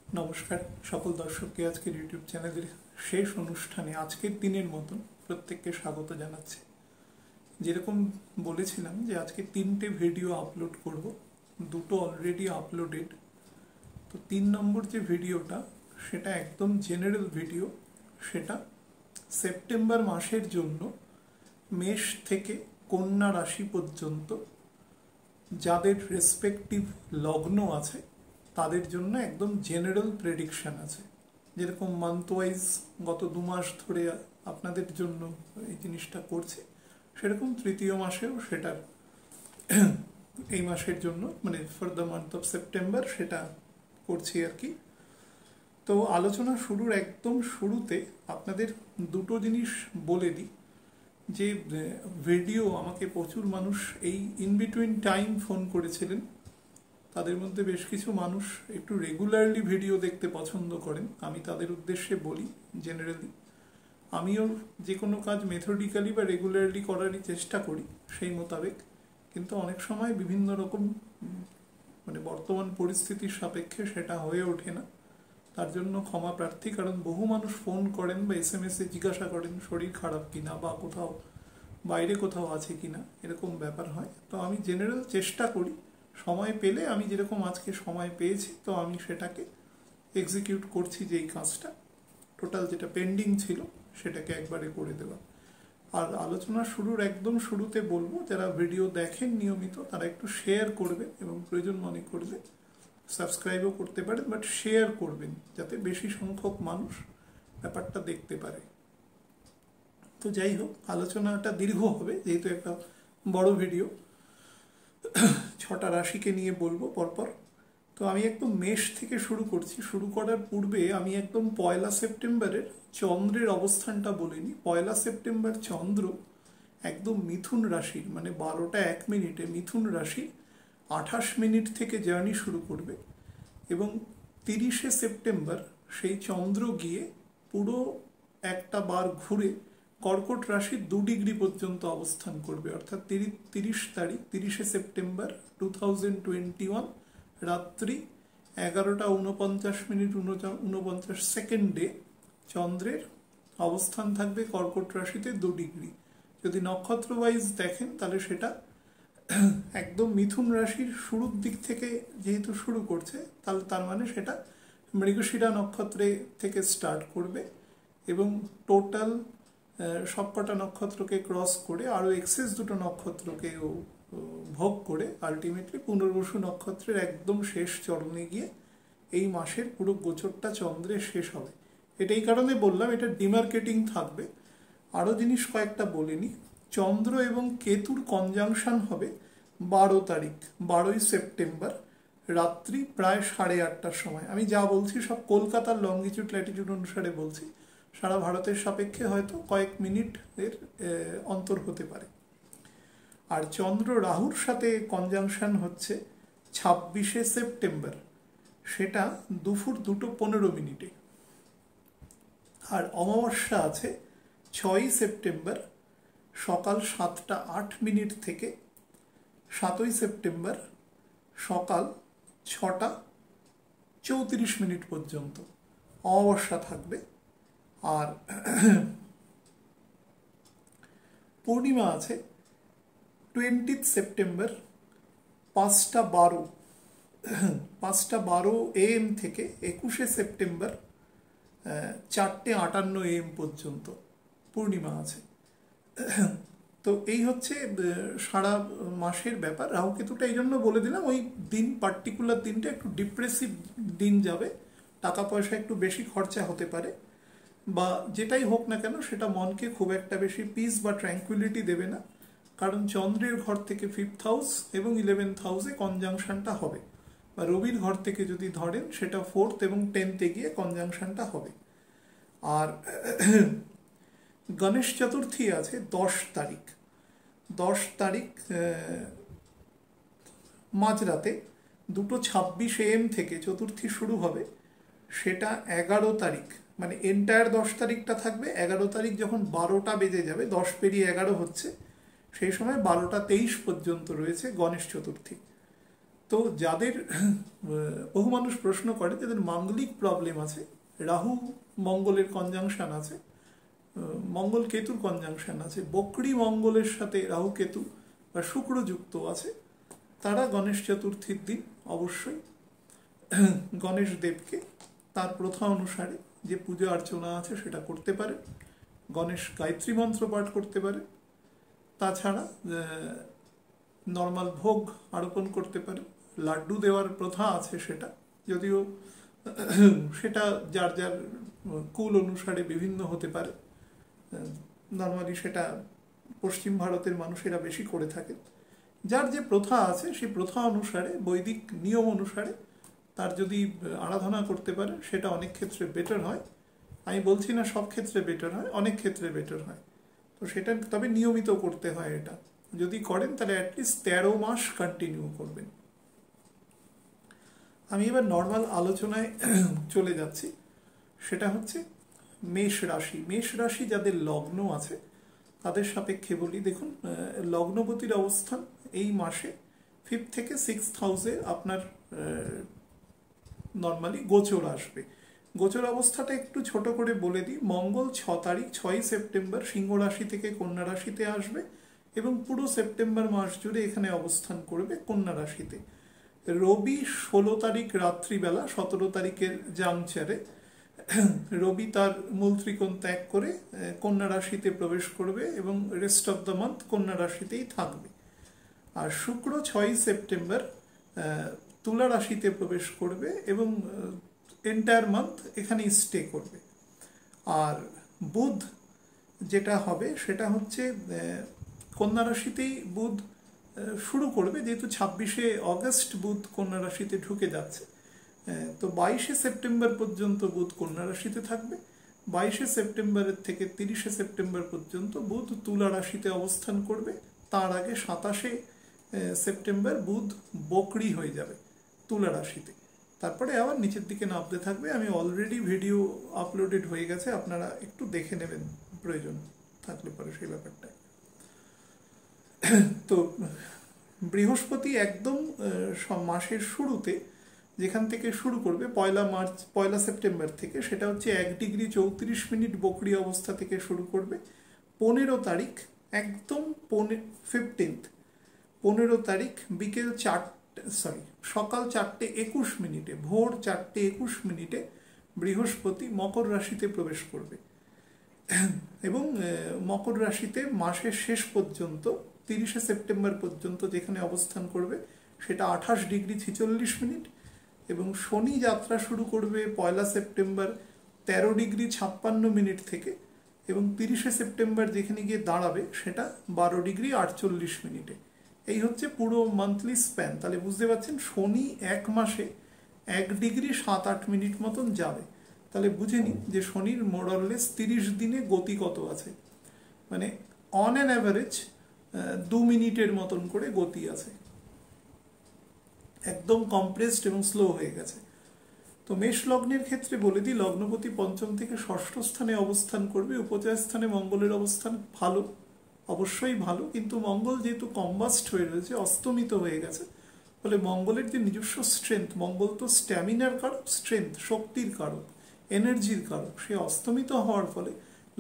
নমস্কার সকল দর্শককে আজকের ইউটিউব চ্যানেলের শেষ অনুষ্ঠানে আজকের দিনের মতন প্রত্যেককে স্বাগত জানাচ্ছি। যেরকম বলেছিলাম যে আজকে 3টে ভিডিও আপলোড করব, 2টো অলরেডি আপলোডেড। তো 3 নম্বর যে ভিডিওটা সেটা একদম জেনারেল ভিডিও। সেটা সেপ্টেম্বর মাসের জন্য মেষ থেকে কন্যা রাশি পর্যন্ত যাদের রেসপেক্টিভ লগ্ন আছে তাদের জন্য একদম জেনারেল প্রেডিকশন আছে। যেরকম মান্থ ওয়াইজ গত 2 মাস ধরে আপনাদের জন্য এই জিনিসটা করছে, সেরকম তৃতীয় মাসেও সেটার এই মাসের জন্য মানে for the month of September সেটা করছি আর কি। তো আলোচনা শুরুর একদম শুরুতে আপনাদের দুটো জিনিস বলে দিই যে ভিডিও আমাকে প্রচুর মানুষ এই ইন বিটুইন টাইম ফোন করেছিলেন। তাদের মধ্যে বেশ কিছু মানুষ একটু রেগুলারলি ভিডিও দেখতে পছন্দ করেন। আমি তাদের উদ্দেশ্যে বলি জেনারেলি আমিও যে কোনো কাজ মেথডিক্যালি বা রেগুলারলি করারই চেষ্টা করি সেই মোতাবেক, কিন্তু অনেক সময় বিভিন্ন রকম মানে বর্তমান পরিস্থিতির সাপেক্ষে সেটা হয়ে ওঠে না। তার জন্য ক্ষমা প্রার্থী, কারণ বহু মানুষ ফোন করেন বা SMS-এ জিজ্ঞাসা করেন শরীর খারাপ কিনা বা কোথাও বাইরে কোথাও আছে কিনা, এরকম ব্যাপার হয়। তো আমি জেনারেল চেষ্টা করি সময় পেলে, আমি যেরকম আজকে সময় পেয়েছি তো আমি সেটাকে এক্সিকিউট করছি, যে এই কাজটা টোটাল যেটা পেন্ডিং ছিল সেটাকে একবারে করে দেওয়া। আর আলোচনা শুরুর একদম শুরুতে বলবো যারা ভিডিও দেখেন নিয়মিত তারা একটু শেয়ার করবেন এবং প্রয়োজন মনে করলে সাবস্ক্রাইবও করতে পারেন, বাট শেয়ার করবেন যাতে বেশি সংখ্যক মানুষ ব্যাপারটা দেখতে পারে। তো যাই হোক, আলোচনাটা দীর্ঘ হবে যেহেতু একটা বড় ভিডিও। 6টা রাশিকে নিয়ে বলবো পরপর। তো আমি একদম মেষ থেকে শুরু করছি। শুরু করার পূর্বে আমি একদম 1 সেপ্টেম্বরের চন্দ্রের অবস্থানটা বলিনি। 1 সেপ্টেম্বর চন্দ্র একদম মিথুন রাশির মানে 12টা 1 মিনিটে মিথুন রাশির 28 মিনিট থেকে জার্নি শুরু করবে এবং 30 সেপ্টেম্বর সেই চন্দ্র গিয়ে পুরো একটা বার ঘুরে কর্কট রাশির 2 ডিগ্রি পর্যন্ত অবস্থান করবে। অর্থাৎ 30 সেপ্টেম্বর 2021 রাত্রি 11টা 49 মিনিট 49 সেকেন্ডে চন্দ্রের অবস্থান থাকবে কর্কট রাশিতে 2 ডিগ্রি। যদি নক্ষত্র ওয়াইজ দেখেন তাহলে সেটা একদম মিথুন রাশির শুরুর দিক থেকে যেহেতু শুরু করছে, তাহলে তার মানে সেটা মৃগশিরা নক্ষত্রে থেকে স্টার্ট করবে এবং টোটাল সবকটা নক্ষত্রকে ক্রস করে আরও এক্সেস 2টো নক্ষত্রকেও ভোগ করে আলটিমেটলি পুনর্বসু নক্ষত্রের একদম শেষ চরণে গিয়ে এই মাসের পুরো গোচরটা চন্দ্রের শেষ হবে। এটা এই কারণে বললাম, এটা ডিমার্কেটিং থাকবে। আরও জিনিস কয়েকটা বলিনি। চন্দ্র এবং কেতুর কনজাংশন হবে 12 তারিখ 12ই সেপ্টেম্বর রাত্রি প্রায় 8:30টার সময়। আমি যা বলছি সব কলকাতার লঙ্গিটিউড ল্যাটিটিউড অনুসারে বলছি, সারা ভারতের সাপেক্ষে হয়তো কয়েক মিনিটের অন্তর হতে পারে। আর চন্দ্র রাহুর সাথে কনজাংশন হচ্ছে 26 সেপ্টেম্বর, সেটা দুপুর 2:15 মিনিটে। আর অমাবস্যা আছে 6 সেপ্টেম্বর সকাল 7টা 8 মিনিট থেকে 7ই সেপ্টেম্বর সকাল 6টা 34 মিনিট পর্যন্ত অমাবস্যা থাকবে। আর পূর্ণিমা আছে 20 সেপ্টেম্বর 5:12 AM থেকে 21 সেপ্টেম্বর 4:58 AM পর্যন্ত পূর্ণিমা আছে। তো এই হচ্ছে সারা মাসের ব্যাপার। রাহুকেতুটা এই জন্য বলে দিলাম, ওই দিন পার্টিকুলার দিনটা একটু ডিপ্রেসিভ দিন যাবে, টাকা পয়সা একটু বেশি খরচা হতে পারে, বা যেটাই হোক না কেন সেটা মনকে খুব একটা বেশি পিস বা ট্র্যাঙ্কুইলিটি দেবে না, কারণ চন্দ্রের ঘর থেকে 5th হাউস এবং 11th হাউসে কনজাংশনটা হবে, বা রবির ঘর থেকে যদি ধরেন সেটা 4th এবং 10th-এ গিয়ে কনজাংশনটা হবে। আর গণেশ চতুর্থী আছে 10 তারিখ মাঝরাতে 2:26 AM থেকে চতুর্থী শুরু হবে, সেটা 11 তারিখ মানে এন্টায়ার 10 তারিখটা থাকবে। 11 তারিখ যখন 12টা বেজে যাবে, 10 পেরিয়ে 11 হচ্ছে, সেই সময় 12টা 23 পর্যন্ত রয়েছে গণেশ চতুর্থী। তো যাদের বহু মানুষ প্রশ্ন করে যাদের মাঙ্গলিক প্রবলেম আছে, রাহু মঙ্গলের কনজাংশন আছে, মঙ্গল কেতুর কনজাংশন আছে, বকরি মঙ্গলের সাথে রাহু কেতু বা শুক্র যুক্ত আছে, তারা গণেশ চতুর্থীর দিন অবশ্যই গণেশ দেবকে তার প্রথা অনুসারে যে পূজা অর্চনা আছে সেটা করতে পারে, গণেশ গায়ত্রী মন্ত্র পাঠ করতে পারে, তাছাড়া নর্মাল ভোগ আরোপণ করতে পারে। লাড্ডু দেওয়ার প্রথা আছে সেটা, যদিও সেটা যার যার কুল অনুসারে বিভিন্ন হতে পারে। নর্মালি সেটা পশ্চিম ভারতের মানুষেরা বেশি করে থাকে। যার যে প্রথা আছে সেই প্রথা অনুসারে, বৈদিক নিয়ম অনুসারে তার যদি আরাধনা করতে পারে সেটা অনেক ক্ষেত্রে বেটার হয়। আমি বলছি না সব ক্ষেত্রে বেটার হয়, অনেক ক্ষেত্রে বেটার হয়। তো সেটা তবে নিয়মিত করতে হয়। এটা যদি করেন তাহলে অ্যাটলিস্ট 13 মাস কন্টিনিউ করবেন। আমি এবার নর্মাল আলোচনায় চলে যাচ্ছি। সেটা হচ্ছে মেষ রাশি। মেষ রাশি যাদের লগ্ন আছে তাদের সাপেক্ষে বলি, দেখুন লগ্নপতির অবস্থান এই মাসে 5th থেকে 6th হাউসে আপনার নর্মালি গোচর আসবে। গোচর অবস্থাটা একটু ছোট করে বলে দিই। মঙ্গল 6 তারিখ 6ই সেপ্টেম্বর সিংহ রাশি থেকে কন্যা রাশিতে আসবে এবং পুরো সেপ্টেম্বর মাস জুড়ে এখানে অবস্থান করবে কন্যা রাশিতে। রবি 16 তারিখ রাত্রিবেলা 17 তারিখের জাংচারে রবি তার মূল ত্রিকোণ ত্যাগ করে কন্যা রাশিতে প্রবেশ করবে এবং রেস্ট অফ দ্য মান্থ কন্যা রাশিতেই থাকবে। আর শুক্র 6ই সেপ্টেম্বর তুলা রাশিতে প্রবেশ করবে এবং এন্টায়ার মান্থ এখানেই স্টে করবে। আর বুধ যেটা হবে সেটা হচ্ছে কন্যা রাশিতেই বুধ শুরু করবে, যেহেতু 26শে অগস্ট বুধ কন্যা রাশিতে ঢুকে যাচ্ছে। তো 22শে সেপ্টেম্বর পর্যন্ত বুধ কন্যা রাশিতে থাকবে। 22শে সেপ্টেম্বরের থেকে 30শে সেপ্টেম্বর পর্যন্ত বুধ তুলা রাশিতে অবস্থান করবে। তার আগে 27শে সেপ্টেম্বর বুধ বকরি হয়ে যাবে তুলা রাশিতে। তারপরে আবার নিচের দিকে নামতে থাকবে। আমি অলরেডি ভিডিও আপলোডেড হয়ে গেছে, আপনারা একটু দেখে নেবেন প্রয়োজন থাকলে পরে সেই ব্যাপারটা। তো বৃহস্পতি একদম মাসের শুরুতে যেখান থেকে শুরু করবে 1 সেপ্টেম্বর থেকে, সেটা হচ্ছে 1 ডিগ্রি 34 মিনিট বকরি অবস্থা থেকে শুরু করবে। 15 তারিখ একদম 15 তারিখ বিকেল সকাল 4:21 মিনিটে, ভোর 4:21 মিনিটে বৃহস্পতি মকর রাশিতে প্রবেশ করবে এবং মকর রাশিতে মাসের শেষ পর্যন্ত 30শে সেপ্টেম্বর পর্যন্ত যেখানে অবস্থান করবে সেটা 28 ডিগ্রি 46 মিনিট এবং শনি যাত্রা শুরু করবে 1 সেপ্টেম্বর 13 ডিগ্রি 56 মিনিট থেকে এবং 30শে সেপ্টেম্বর যেখানে গিয়ে দাঁড়াবে সেটা 12 ডিগ্রি 48 মিনিটে। এই হচ্ছে পুরো মান্থলি স্প্যান। তাহলে বুঝতে পারছেন শনি এক মাসে 1 ডিগ্রি 7-8 মিনিট মতন যাবে। তাহলে বুঝে নিন যে শনির মোরলেস 30 দিনে গতি কত আছে, মানে অন অ্যান অ্যাভারেজ 2 মিনিটের মতন করে গতি আছে, একদম কম্প্রেসড এবং স্লো হয়ে গেছে। তো মেষ লগ্নের ক্ষেত্রে বলে দিই, লগ্নপতি 5ম থেকে 6ষ্ঠ স্থানে অবস্থান করবে। উপচয় স্থানে মঙ্গলের অবস্থান ভালো, অবশ্যই ভালো, কিন্তু মঙ্গল যেহেতু কম্বাস্ট হয়ে রয়েছে, অস্তমিত হয়ে গেছে, ফলে মঙ্গলের যে নিজস্ব স্ট্রেংথ, মঙ্গল তো স্ট্যামিনার কারক, স্ট্রেংথ শক্তির কারক, এনার্জির কারক, সে অস্তমিত হওয়ার ফলে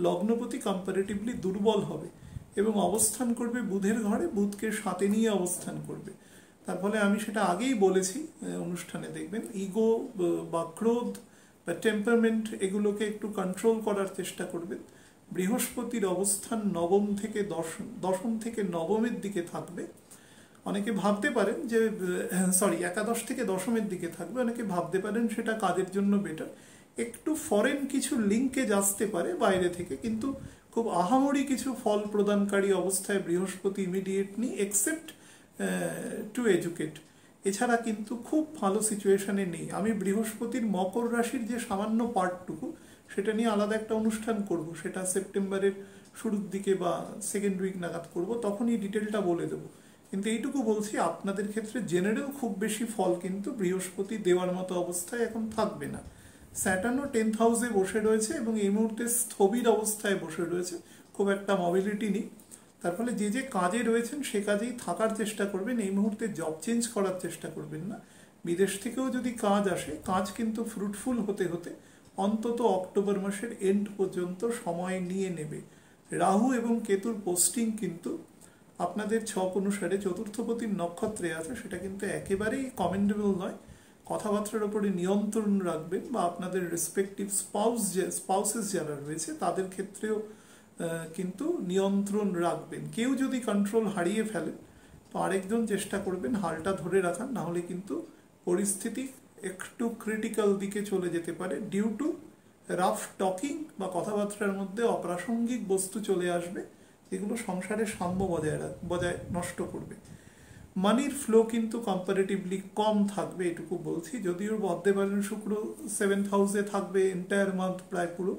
লগ্নপতি কম্পারেটিভলি দুর্বল হবে এবং অবস্থান করবে বুধের ঘরে, বুধকে সাথে নিয়ে অবস্থান করবে। তার ফলে আমি সেটা আগেই বলেছি অনুষ্ঠানে, দেখবেন ইগো বা ক্রোধ বা টেম্পারমেন্ট এগুলোকে একটু কন্ট্রোল করার চেষ্টা করবেন। বৃহস্পতির অবস্থান দশম থেকে নবমের দিকে থাকবে। অনেকে ভাবতে পারেন যে একাদশ থেকে দশমের দিকে থাকবে, অনেকে ভাবতে পারেন সেটা কাজের জন্য বেটার। একটু ফরেন কিছু লিঙ্কেজ আসতে পারে বাইরে থেকে, কিন্তু খুব আহামরি কিছু ফল প্রদানকারী অবস্থায় বৃহস্পতি ইমিডিয়েট নেই, এক্সেপ্ট টু এডুকেট। এছাড়া কিন্তু খুব ভালো সিচুয়েশনে নেই। আমি বৃহস্পতির মকর রাশির যে সামান্য পার্টটুকু সেটা নিয়ে আলাদা একটা অনুষ্ঠান করব, সেটা সেপ্টেম্বরের শুরুর দিকে বা সেকেন্ড উইক নাগাদ করব, তখনই ডিটেলটা বলে দেবো। কিন্তু এইটুকু বলছি, আপনাদের ক্ষেত্রে জেনারেল খুব বেশি ফল কিন্তু বৃহস্পতি দেওয়ার মতো অবস্থায় এখন থাকবে না। স্যাটার্নও 10th হাউসে বসে রয়েছে এবং এই মুহূর্তে স্থবির অবস্থায় বসে রয়েছে, খুব একটা মোবিলিটি নেই। তার ফলে যে যে কাজে রয়েছেন সে কাজেই থাকার চেষ্টা করবেন, এই মুহূর্তে জব চেঞ্জ করার চেষ্টা করবেন না। বিদেশ থেকেও যদি কাজ আসে, কাজ কিন্তু ফ্রুটফুল হতে হতে অন্তত অক্টোবর মাসের এন্ড পর্যন্ত সময় নিয়ে নেবে। রাহু এবং কেতুর পোস্টিং কিন্তু আপনাদের ছক অনুসারে চতুর্থপতির নক্ষত্রে আছে, সেটা কিন্তু একেবারেই কমেন্ডেবল নয়। কথাবার্তার উপরে নিয়ন্ত্রণ রাখবেন, বা আপনাদের রেসপেক্টিভ স্পাউসেস যারা রয়েছে তাদের ক্ষেত্রেও কিন্তু নিয়ন্ত্রণ রাখবেন। কেউ যদি কন্ট্রোল হারিয়ে ফেলেন তো আরেকজন চেষ্টা করবেন হালটা ধরে রাখার, না হলে কিন্তু পরিস্থিতি একটু ক্রিটিক্যাল দিকে চলে যেতে পারে ডিউ টু রাফ টকিং বা কথাবার্তার মধ্যে অপ্রাসঙ্গিক বস্তু চলে আসবে, যেগুলো সংসারের সাম্য বজায় নষ্ট করবে। মানির ফ্লো কিন্তু কম্পারেটিভলি কম থাকবে, এটুকু বলছি। যদিও বলতে পারেন শুক্র 7th হাউসে থাকবে এন্টায়ার মান্থ প্রায় পুরো,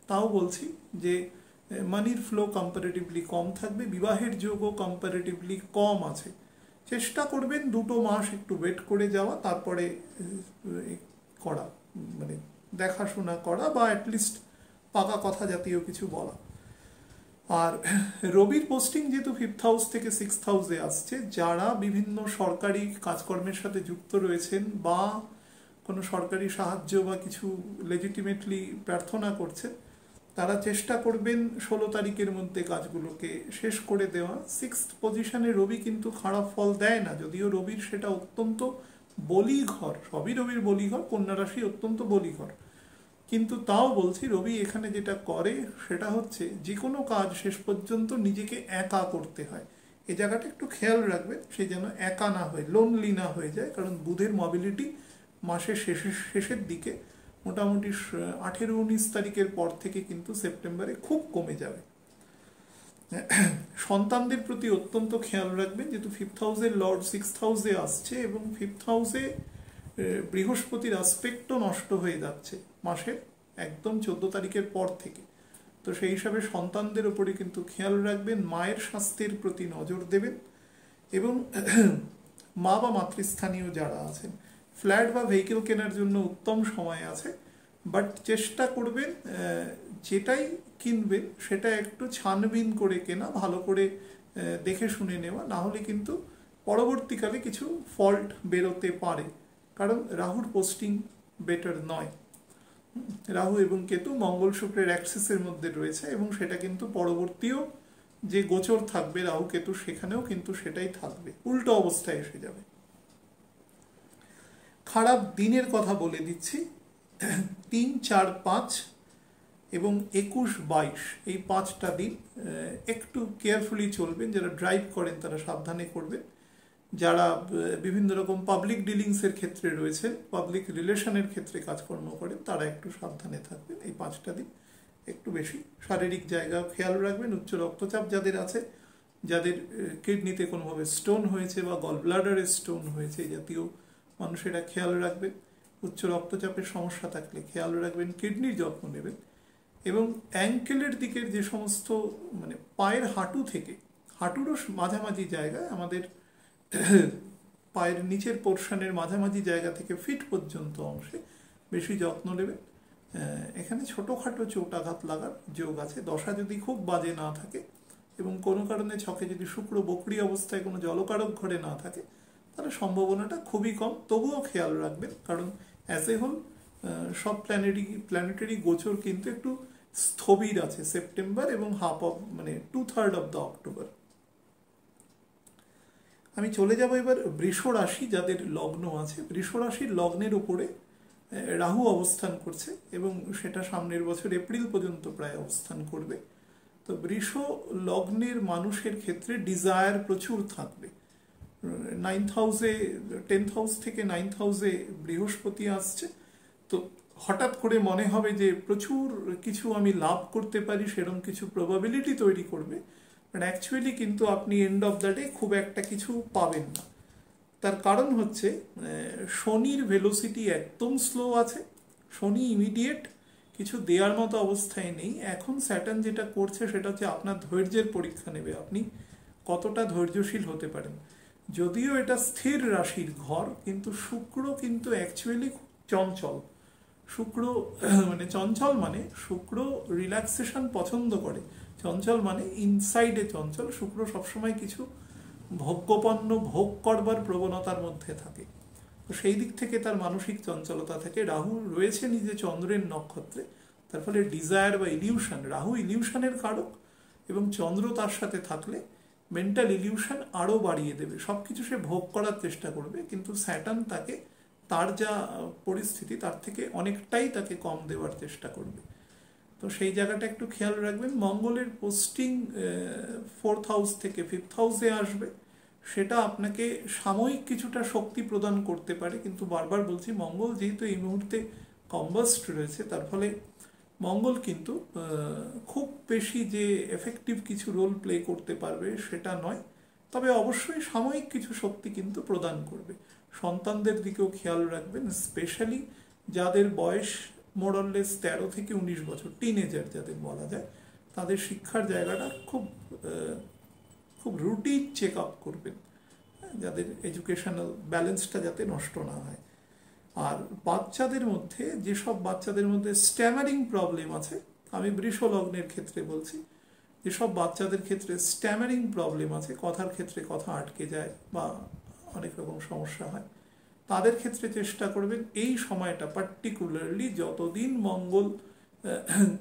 তাও বলছি যে মানির ফ্লো কম্পারেটিভলি কম থাকবে। বিবাহের যোগও কম্পারেটিভলি কম আছে। চেষ্টা করবেন 2 মাস একটু ওয়েট করে যাওয়া, তারপরে করা, মানে দেখাশোনা করা, বা অ্যাটলিস্ট পাকা কথা জাতীয় কিছু বলা। আর রবির পোস্টিং যেহেতু 5th হাউস থেকে 6th হাউসে আসছে, যারা বিভিন্ন সরকারি কাজকর্মের সাথে যুক্ত রয়েছেন বা কোনো সরকারি সাহায্য বা কিছু লেজিটিমেটলি প্রার্থনা করছেন, তারা চেষ্টা করবেন 16 তারিখের মধ্যে কাজগুলোকে শেষ করে দেওয়া। 6th পজিশনে রবি কিন্তু খারাপ ফল দেয় না, যদিও রবির সেটা অত্যন্ত বলি ঘর, সবই রবির বলি ঘর, কন্যা রাশি অত্যন্ত বলি ঘর, কিন্তু তাও বলছি রবি এখানে যেটা করে সেটা হচ্ছে যে কোনো কাজ শেষ পর্যন্ত নিজেকে একা করতে হয়। এই জায়গাটা একটু খেয়াল রাখবেন, সে যেন একা না হয়, লোনলি না হয়ে যায়, কারণ বুধের মোবিলিটি মাসের শেষের দিকে মোটামুটি 18-19 তারিখের পর থেকে কিন্তু সেপ্টেম্বরে খুব কমে যাবে। সন্তানদের প্রতি অত্যন্ত খেয়াল রাখবেন, যেহেতু 5th হাউসের লর্ড 6th হাউসে আসছে এবং 5th হাউসে বৃহস্পতির আসপেক্টও নষ্ট হয়ে যাচ্ছে মাসের একদম 14 তারিখের পর থেকে। তো সেই হিসাবে সন্তানদের উপরে কিন্তু খেয়াল রাখবেন, মায়ের স্বাস্থ্যের প্রতি নজর দেবেন, এবং মা বা মাতৃস্থানীয় যারা আছেন ফ্ল্যাট বা ভেহিকেল কেনার জন্য উত্তম সময় আছে। বাট চেষ্টা করবেন যেটাই কিনবেন সেটা একটু ছানবিন করে কেনা, ভালো করে দেখে শুনে নেওয়া, না হলে কিন্তু পরবর্তীকালে কিছু ফল্ট বেরোতে পারে, কারণ রাহুর পোস্টিং বেটার নয়। রাহু এবং কেতু মঙ্গল শুক্রের অ্যাক্সিসের মধ্যে রয়েছে, এবং সেটা কিন্তু পরবর্তীও যে গোচর থাকবে রাহু কেতু, সেখানেও কিন্তু সেটাই থাকবে, উল্টো অবস্থায় এসে যাবে। খারাপ দিনের কথা বলে দিচ্ছি, 3, 4, 5 এবং 21, 22 এই 5টা দিন একটু কেয়ারফুলি চলবেন। যারা ড্রাইভ করেন তারা সাবধানে করবেন, যারা বিভিন্ন রকম পাবলিক ডিলিংসের ক্ষেত্রে রয়েছেন, পাবলিক রিলেশনের ক্ষেত্রে কাজকর্ম করেন, তারা একটু সাবধানে থাকবেন। এই 5টা দিন একটু বেশি শারীরিক জায়গা খেয়াল রাখবেন। উচ্চ রক্তচাপ যাদের আছে, যাদের কিডনিতে কোনোভাবে স্টোন হয়েছে বা গল ব্লাডারে স্টোন হয়েছে, এই জাতীয় মানুষেরা খেয়াল রাখবেন। উচ্চ রক্তচাপের সমস্যা থাকলে খেয়াল রাখবেন, কিডনির যত্ন নেবেন, এবং অ্যাঙ্কেলের দিকের যে সমস্ত, মানে পায়ের হাঁটু থেকে, হাঁটুরও মাঝামাঝি জায়গায়, আমাদের পায়ের নিচের পোর্শনের মাঝামাঝি জায়গা থেকে ফিট পর্যন্ত অংশে বেশি যত্ন নেবেন। এখানে ছোটোখাটো চোটাঘাত লাগার যোগ আছে, দশা যদি খুব বাজে না থাকে এবং কোনো কারণে ছকে যদি শুক্র বকরি অবস্থায় কোনো জলকারক ঘরে না থাকে, তাহলে সম্ভাবনাটা খুবই কম। তবুও খেয়াল রাখবেন, কারণ অ্যাজ এ হোল সব প্ল্যানেটারি গোচর কিন্তু একটু স্থবির আছে সেপ্টেম্বর এবং মানে 2/3 অফ দ্য অক্টোবর। আমি চলে যাব এবার বৃষ রাশি যাদের লগ্ন আছে। বৃষ রাশির লগ্নের উপরে রাহু অবস্থান করছে এবং সেটা সামনের বছর এপ্রিল পর্যন্ত প্রায় অবস্থান করবে। তো বৃষ লগ্নের মানুষের ক্ষেত্রে ডিজায়ার প্রচুর থাকবে। 9th হাউসে, 10th হাউস থেকে 9th হাউসে বৃহস্পতি আসছে, তো হঠাৎ করে মনে হবে যে প্রচুর কিছু আমি লাভ করতে পারি, সেরকম কিছু প্রবাবিলিটি তৈরি করবে, বাট অ্যাকচুয়ালি কিন্তু আপনি এন্ড অফ দ্য ডে খুব একটা কিছু পাবেন না। তার কারণ হচ্ছে শনির ভেলোসিটি একদম স্লো আছে, শনি ইমিডিয়েট কিছু দেওয়ার মতো অবস্থায় নেই। এখন স্যাটার্ন যেটা করছে সেটা হচ্ছে আপনার ধৈর্যের পরীক্ষা নেবে, আপনি কতটা ধৈর্যশীল হতে পারেন। যদিও এটা স্থির রাশির ঘর, কিন্তু শুক্র কিন্তু অ্যাকচুয়ালি চঞ্চল। শুক্র মানে চঞ্চল, মানে শুক্র রিল্যাক্সেশন পছন্দ করে। চঞ্চল মানে ইনসাইডে চঞ্চল। শুক্র সবসময় কিছু ভোগ্যপণ্য ভোগ করবার প্রবণতার মধ্যে থাকে, তো সেই দিক থেকে তার মানসিক চঞ্চলতা থাকে। রাহু রয়েছে নিজে চন্দ্রের নক্ষত্রে, তার ফলে ডিজায়ার বা ইলিউশন, রাহু ইলিউশনের কারক, এবং চন্দ্র তার সাথে থাকলে মেন্টাল ইলিউশন আরও বাড়িয়ে দেবে। সব কিছু সে ভোগ করার চেষ্টা করবে, কিন্তু স্যাটার্ন তাকে তার যা পরিস্থিতি তার থেকে অনেকটাই তাকে কম দেওয়ার চেষ্টা করবে। তো সেই জায়গাটা একটু খেয়াল রাখবেন। মঙ্গলের পোস্টিং 4th হাউস থেকে 5th হাউসে আসবে, সেটা আপনাকে সাময়িক কিছুটা শক্তি প্রদান করতে পারে, কিন্তু বারবার বলছি মঙ্গল যেহেতু এই মুহূর্তে কম্বাস্ট রয়েছে, তার ফলে মঙ্গল কিন্তু খুব বেশি যে এফেক্টিভ কিছু রোল প্লে করতে পারবে সেটা নয়, তবে অবশ্যই সাময়িক কিছু শক্তি কিন্তু প্রদান করবে। সন্তানদের দিকেও খেয়াল রাখবেন, স্পেশালি যাদের বয়স মোরলেস 13 থেকে 19 বছর, টিনেজার যাদের বলা যায়, তাদের শিক্ষার জায়গাটা খুব রুটিন চেক আপ করবেন, যাদের এডুকেশনাল ব্যালেন্সটা যাতে নষ্ট না হয়। আর বাচ্চাদের মধ্যে, যেসব বাচ্চাদের মধ্যে স্ট্যামারিং প্রবলেম আছে, আমি বৃষ লগ্নের ক্ষেত্রে বলছি, যেসব বাচ্চাদের ক্ষেত্রে স্ট্যামারিং প্রবলেম আছে, কথার ক্ষেত্রে কথা আটকে যায় বা অনেক রকম সমস্যা হয়, তাদের ক্ষেত্রে চেষ্টা করবেন এই সময়টা পার্টিকুলারলি যতদিন মঙ্গল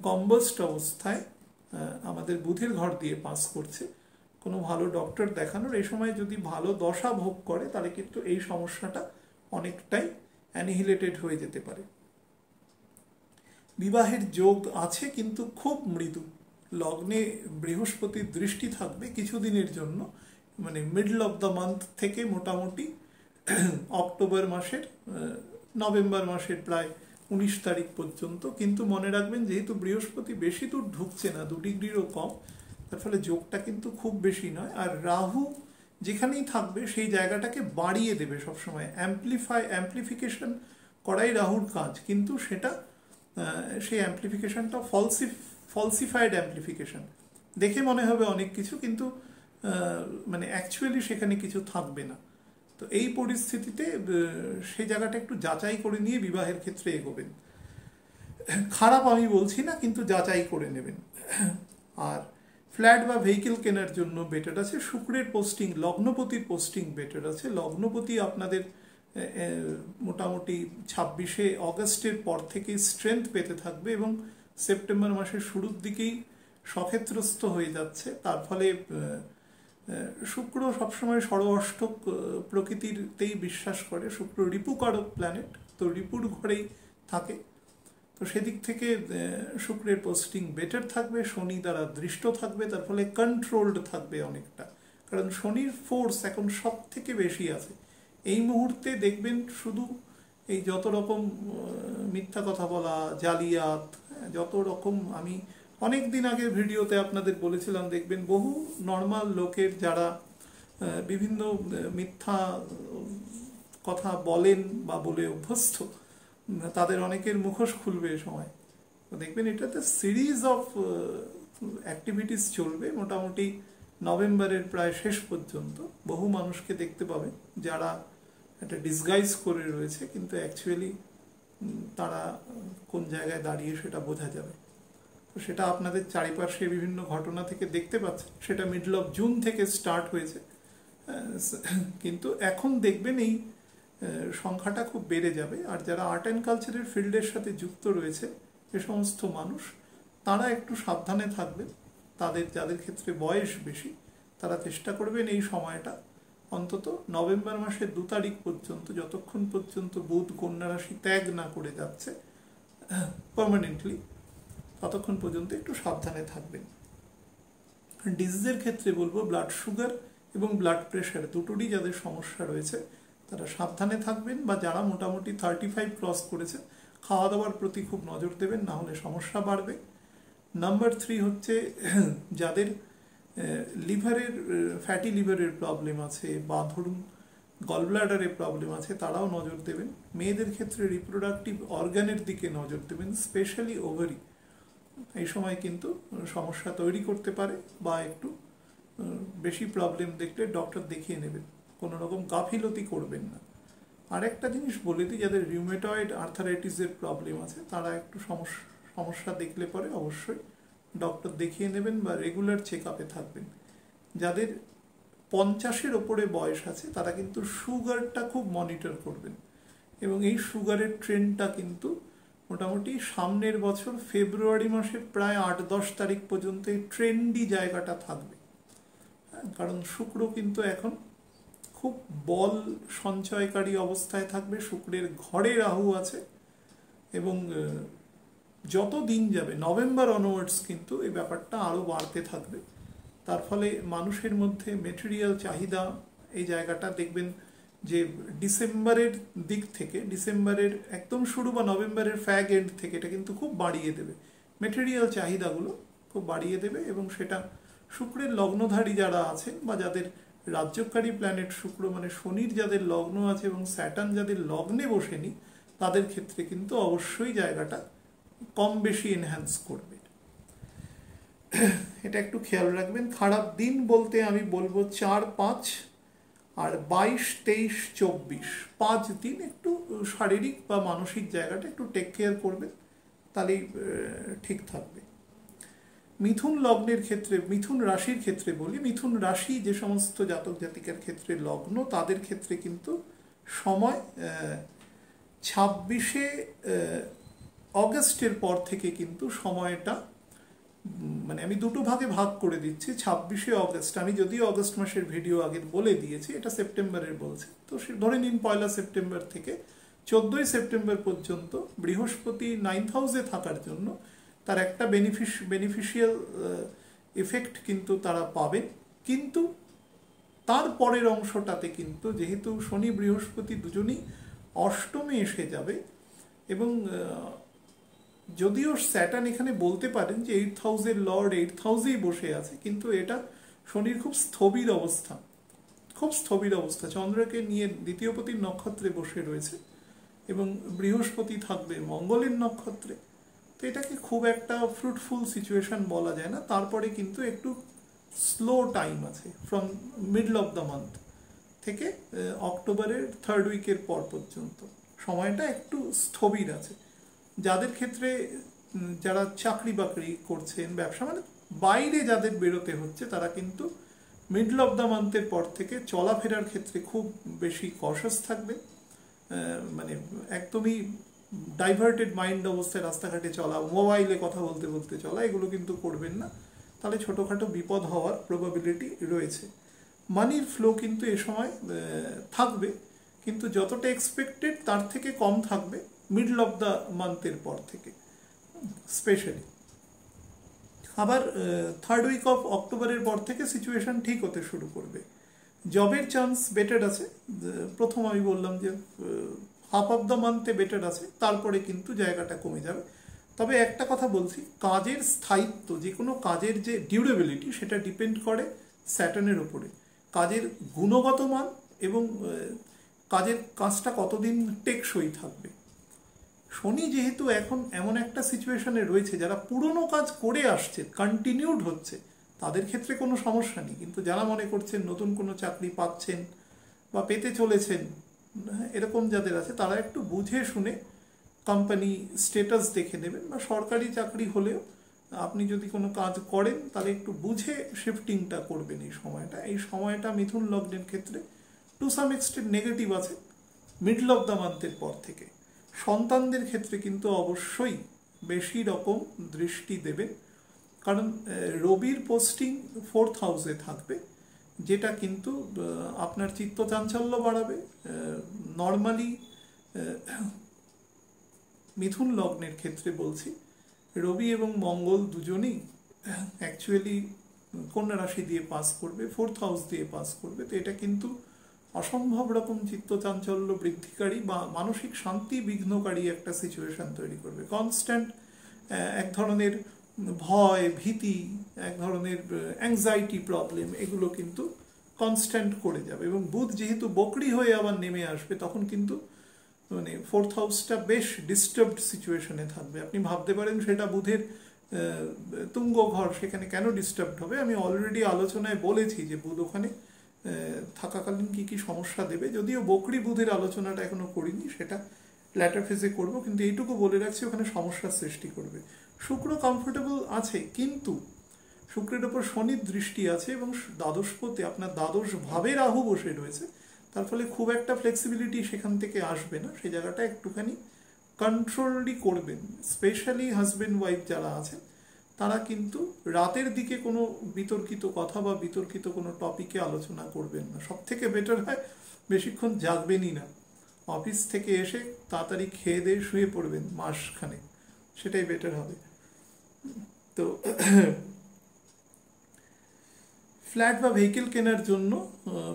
কম্বাস্ট অবস্থায় আমাদের বুধের ঘর দিয়ে পাস করছে, কোনো ভালো ডক্টর দেখানোর। এই সময় যদি ভালো দশা ভোগ করে তাহলে কিন্তু এই সমস্যাটা অনেকটাই অ্যানিহিলেটেড হয়ে যেতে পারে। বিবাহের যোগ আছে কিন্তু খুব মৃদু। লগ্নে বৃহস্পতির দৃষ্টি থাকবে কিছুদিনের জন্য, মানে মিডল অফ দ্য মান্থ থেকে মোটামুটি অক্টোবর মাসের নভেম্বর মাসের প্রায় 19 তারিখ পর্যন্ত। কিন্তু মনে রাখবেন যেহেতু বৃহস্পতি বেশি দূর ঢুকছে না, 2 ডিগ্রিরও কম, তার ফলে যোগটা কিন্তু খুব বেশি নয়। আর রাহু যেখানেই থাকবে সেই জায়গাটাকে বাড়িয়ে দেবে সবসময়, অ্যাম্পলিফিকেশন করাই রাহুর কাজ, কিন্তু সেটা সেই অ্যাম্পলিফিকেশনটা ফলসিফাইড অ্যাম্পলিফিকেশন। দেখে মনে হবে অনেক কিছু, কিন্তু মানে অ্যাকচুয়ালি সেখানে কিছু থাকবে না। তো এই পরিস্থিতিতে সেই জায়গাটা একটু যাচাই করে নিয়ে বিবাহের ক্ষেত্রে এগোবেন। খারাপ আমি বলছি না, কিন্তু যাচাই করে নেবেন। আর ফ্ল্যাট বা ভেহিকেল কেনার জন্য বেটার আছে। শুক্রের পোস্টিং, লগ্নপতির পোস্টিং বেটার আছে। লগ্নপতি আপনাদের মোটামুটি 26শে অগস্টের পর থেকে স্ট্রেংথ পেতে থাকবে এবং সেপ্টেম্বর মাসের শুরুর দিকেই সক্ষেত্রস্থ হয়ে যাচ্ছে। তার ফলে শুক্র সবসময় ষড়অষ্টক প্রকৃতিরতেই বিশ্বাস করে। শুক্র রিপুকারক প্ল্যানেট, তো রিপুর ঘরেই থাকে, তো সেদিক থেকে শুক্রের পোস্টিং বেটার থাকবে। শনি দ্বারা দৃষ্ট থাকবে, তার ফলে কন্ট্রোলড থাকবে অনেকটা, কারণ শনির ফোর্স এখন সব থেকে বেশি আছে এই মুহূর্তে। দেখবেন শুধু এই যত রকম মিথ্যা কথা বলা, জালিয়াত, যত রকম, আমি অনেক দিন আগে ভিডিওতে আপনাদের বলেছিলাম, দেখবেন বহু নর্মাল লোকের যারা বিভিন্ন মিথ্যা কথা বলেন বা বলে অভ্যস্ত, তাদের অনেকের মুখোশ খুলবে এ সময়। তো দেখবেন এটাতে সিরিজ অফ অ্যাক্টিভিটিস চলবে মোটামুটি নভেম্বরের প্রায় শেষ পর্যন্ত। বহু মানুষকে দেখতে পাবেন যারা একটা ডিসগাইজ করে রয়েছে, কিন্তু অ্যাকচুয়ালি তারা কোন জায়গায় দাঁড়িয়ে সেটা বোঝা যাবে। তো সেটা আপনাদের চারিপাশে বিভিন্ন ঘটনা থেকে দেখতে পাচ্ছেন। সেটা মিডল অফ জুন থেকে স্টার্ট হয়েছে, কিন্তু এখন দেখবেন এই সংখ্যাটা খুব বেড়ে যাবে। আর যারা আর্ট অ্যান্ড কালচারের ফিল্ডের সাথে যুক্ত রয়েছে এ সমস্ত মানুষ, তারা একটু সাবধানে থাকবেন। যাদের ক্ষেত্রে বয়স বেশি, তারা চেষ্টা করবেন এই সময়টা অন্তত নভেম্বর মাসের 2 তারিখ পর্যন্ত, যতক্ষণ পর্যন্ত বুধ কন্যা রাশি ত্যাগ না করে যাচ্ছে পার্মানেন্টলি, ততক্ষণ পর্যন্ত একটু সাবধানে থাকবেন। ডিজিজের ক্ষেত্রে বলবো ব্লাড সুগার এবং ব্লাড প্রেশার দুটোরই যাদের সমস্যা রয়েছে তারা সাবধানে থাকবেন, বা যারা মোটামুটি 35 ক্রস করেছে খাওয়া দাওয়ার প্রতি খুব নজর দেবেন, না হলে সমস্যা বাড়বে। নাম্বার 3 হচ্ছে যাদের লিভারের ফ্যাটি লিভারের প্রবলেম আছে বা ধরুন গলব্লাডারের প্রবলেম আছে, তারাও নজর দেবেন। মেয়েদের ক্ষেত্রে রিপ্রোডাক্টিভ অর্গানের দিকে নজর দেবেন, স্পেশালি ওভারি। এই সময় কিন্তু সমস্যা তৈরি করতে পারে, বা একটু বেশি প্রবলেম দেখলে ডক্টর দেখিয়ে নেবেন, কোনো রকম গাফিলতি করবেন না। আর একটা জিনিস বলে দিই, যাদের রিউমেটয়েড আর্থারাইটিসের প্রবলেম আছে তারা একটু সমস্যা দেখলে পরে অবশ্যই ডক্টর দেখিয়ে নেবেন বা রেগুলার চেক আপে থাকবেন। যাদের 50-এর ওপরে বয়স আছে তারা কিন্তু সুগারটা খুব মনিটর করবেন, এবং এই সুগারের ট্রেন্ডটা কিন্তু মোটামুটি সামনের বছর ফেব্রুয়ারি মাসের প্রায় 8-10 তারিখ পর্যন্ত এই ট্রেন্ডি জায়গাটা থাকবে। কারণ শুক্র কিন্তু এখন খুব বল সঞ্চয়কারী অবস্থায় থাকবে, শুক্রের ঘরে রাহু আছে, এবং যত দিন যাবে নভেম্বর অনওয়ার্ডস কিন্তু এই ব্যাপারটা আরও বাড়তে থাকবে। তার ফলে মানুষের মধ্যে মেটেরিয়াল চাহিদা, এই জায়গাটা দেখবেন যে ডিসেম্বরের দিক থেকে, ডিসেম্বরের একদম শুরু বা নভেম্বরের ফ্যাগ এন্ড থেকে এটা কিন্তু খুব বাড়িয়ে দেবে, মেটেরিয়াল চাহিদাগুলো খুব বাড়িয়ে দেবে। এবং সেটা শুক্রের লগ্নধারী যারা আছেন বা যাদের রাজ্যকারী প্ল্যানেট শুক্র মানে শনির যাদের লগ্ন আছে এবং স্যাটার্ন যাদের লগ্নে বসেনি, তাদের ক্ষেত্রে কিন্তু অবশ্যই জায়গাটা কম বেশি এনহ্যান্স করবে। এটা একটু খেয়াল রাখবেন। খারাপ দিন বলতে আমি বলবো 4-5 আর 22-23-24, 5 দিন একটু শারীরিক বা মানসিক জায়গাটা একটু টেক কেয়ার করবেন, তাহলেই ঠিক থাকবে। মিথুন লগ্নের ক্ষেত্রে, মিথুন রাশির ক্ষেত্রে বলি, মিথুন রাশি যে সমস্ত জাতক জাতিকার ক্ষেত্রে লগ্ন, তাদের ক্ষেত্রে কিন্তু সময় 26শে অগস্টের পর থেকে কিন্তু সময়টা, মানে আমি দুটো ভাগে ভাগ করে দিচ্ছি। 26শে অগস্ট, আমি যদিও অগস্ট মাসের ভিডিও আগে বলে দিয়েছি, এটা সেপ্টেম্বরের বলছি, তো ধরে নিন 1 সেপ্টেম্বর থেকে 14ই সেপ্টেম্বর পর্যন্ত বৃহস্পতি 9th হাউসে থাকার জন্য তার একটা বেনিফিশিয়াল এফেক্ট কিন্তু তারা পাবেন। কিন্তু তার পরের অংশটাতে কিন্তু যেহেতু শনি বৃহস্পতি দুজনই অষ্টমে এসে যাবে, এবং যদিও স্যাটার্ন এখানে বলতে পারেন যে 8th হাউসের লর্ড 8th হাউসেই বসে আছে, কিন্তু এটা শনির খুব স্থবির অবস্থা, খুব স্থবির অবস্থা। চন্দ্রকে নিয়ে দ্বিতীয়পতির নক্ষত্রে বসে রয়েছে এবং বৃহস্পতি থাকবে মঙ্গলের নক্ষত্রে, তো এটাকে খুব একটা ফ্রুটফুল সিচুয়েশন বলা যায় না। তারপরে কিন্তু একটু স্লো টাইম আছে, from middle of the month থেকে অক্টোবরের 3rd উইকের পর পর্যন্ত সময়টা একটু স্থবির আছে। যাদের ক্ষেত্রে যারা চাকরি বাকরি করছেন, ব্যবসা মানে বাইরে যাদের বেরোতে হচ্ছে, তারা কিন্তু মিডল অফ দ্য মান্থের পর থেকে চলাফেরার ক্ষেত্রে খুব বেশি কশাস থাকবে, মানে একদমই ডাইভার্টেড মাইন্ড অবস্থায় রাস্তাঘাটে চলা, মোবাইলে কথা বলতে বলতে চলা, এগুলো কিন্তু করবেন না, তাহলে ছোটোখাটো বিপদ হওয়ার প্রবাবিলিটি রয়েছে। মানির ফ্লো কিন্তু এ সময় থাকবে, কিন্তু যতটা এক্সপেক্টেড তার থেকে কম থাকবে মিডল অফ দ্য মান্থের পর থেকে স্পেশালি। আবার 3rd উইক অফ অক্টোবরের পর থেকে সিচুয়েশন ঠিক হতে শুরু করবে। জবের চান্স বেটার আছে, প্রথম আমি বললাম যে হাফ অফ দ্য মান্থে বেটার আছে, তারপরে কিন্তু জায়গাটা কমে যাবে। তবে একটা কথা বলছি, কাজের স্থায়িত্ব, যে কোনো কাজের যে ডিউরেবিলিটি, সেটা ডিপেন্ড করে স্যাটার্নের উপরে, কাজের গুণগত মান এবং কাজটা কতদিন টেকসই থাকবে। শনি যেহেতু এখন এমন একটা সিচুয়েশনে রয়েছে, যারা পুরনো কাজ করে আসছে, কন্টিনিউড হচ্ছে, তাদের ক্ষেত্রে কোনো সমস্যা নেই, কিন্তু যারা মনে করছেন নতুন কোনো চাকরি পাচ্ছেন বা পেতে চলেছেন, এরকম যাদের আছে, তারা একটু বুঝে শুনে কোম্পানি স্ট্যাটাস দেখে নেবেন, বা সরকারি চাকরি হলেও আপনি যদি কোনো কাজ করেন তাহলে একটু বুঝে শিফটিংটা করবেন। এই সময়টা মিথুন লগ্নের ক্ষেত্রে টু সাম এক্সটেন্ট নেগেটিভ আছে মিডল অফ দ্য মান্থের পর থেকে। সন্তানদের ক্ষেত্রে কিন্তু অবশ্যই বেশি রকম দৃষ্টি দেবেন, কারণ রবির পোস্টিং 4th হাউসে থাকবে, যেটা কিন্তু আপনার চিত্তচাঞ্চল্য বাড়াবে। নর্মালি মিথুন লগ্নের ক্ষেত্রে বলছি, রবি এবং মঙ্গল দুজনেই অ্যাকচুয়ালি কন্যা রাশি দিয়ে পাস করবে, 4th হাউস দিয়ে পাস করবে, তো এটা কিন্তু অসম্ভব রকম চিত্তচাঞ্চল্য বৃদ্ধিকারী বা মানসিক শান্তি বিঘ্নকারী একটা সিচুয়েশন তৈরি করবে। কনস্ট্যান্ট এক ধরনের ভয়, ভীতি, এক ধরনের অ্যাংজাইটি প্রবলেম, এগুলো কিন্তু কনস্ট্যান্ট করে যাবে। এবং বুধ যেহেতু বকরি হয়ে আবার নেমে আসবে, তখন কিন্তু মানে 4th হাউসটা বেশ ডিস্টার্বড সিচুয়েশনে থাকবে। আপনি ভাবতে পারেন সেটা বুধের তুঙ্গ ঘর, সেখানে কেন ডিস্টার্বড হবে। আমি অলরেডি আলোচনায় বলেছি যে বুধ ওখানে থাকাকালীন কি কি সমস্যা দেবে, যদিও বকরি বুধের আলোচনাটা এখনো করিনি, সেটা ল্যাটার ফেজে করবো, কিন্তু এইটুকু বলে রাখছি ওখানে সমস্যার সৃষ্টি করবে। শুক্র কমফোর্টেবল আছে, কিন্তু শুক্রের ওপর শনির দৃষ্টি আছে এবং দ্বাদশপতি আপনার দ্বাদশ ভাবে রাহু বসে রয়েছে, তার ফলে খুব একটা ফ্লেক্সিবিলিটি সেখান থেকে আসবে না। সেই জায়গাটা একটুখানি কন্ট্রোলই করবেন। স্পেশালি হাজব্যান্ড ওয়াইফ যারা আছেন তারা কিন্তু রাতের দিকে কোনো বিতর্কিত কথা বা বিতর্কিত কোনো টপিকে আলোচনা করবেন না। সব থেকে বেটার হয় বেশিক্ষণ জাগবেনই না, অফিস থেকে এসে তাড়াতাড়ি খেয়ে দিয়ে শুয়ে পড়বেন মাসখানে, সেটাই বেটার হবে। তো ফ্ল্যাট বা ভেহিকেল কেনার জন্য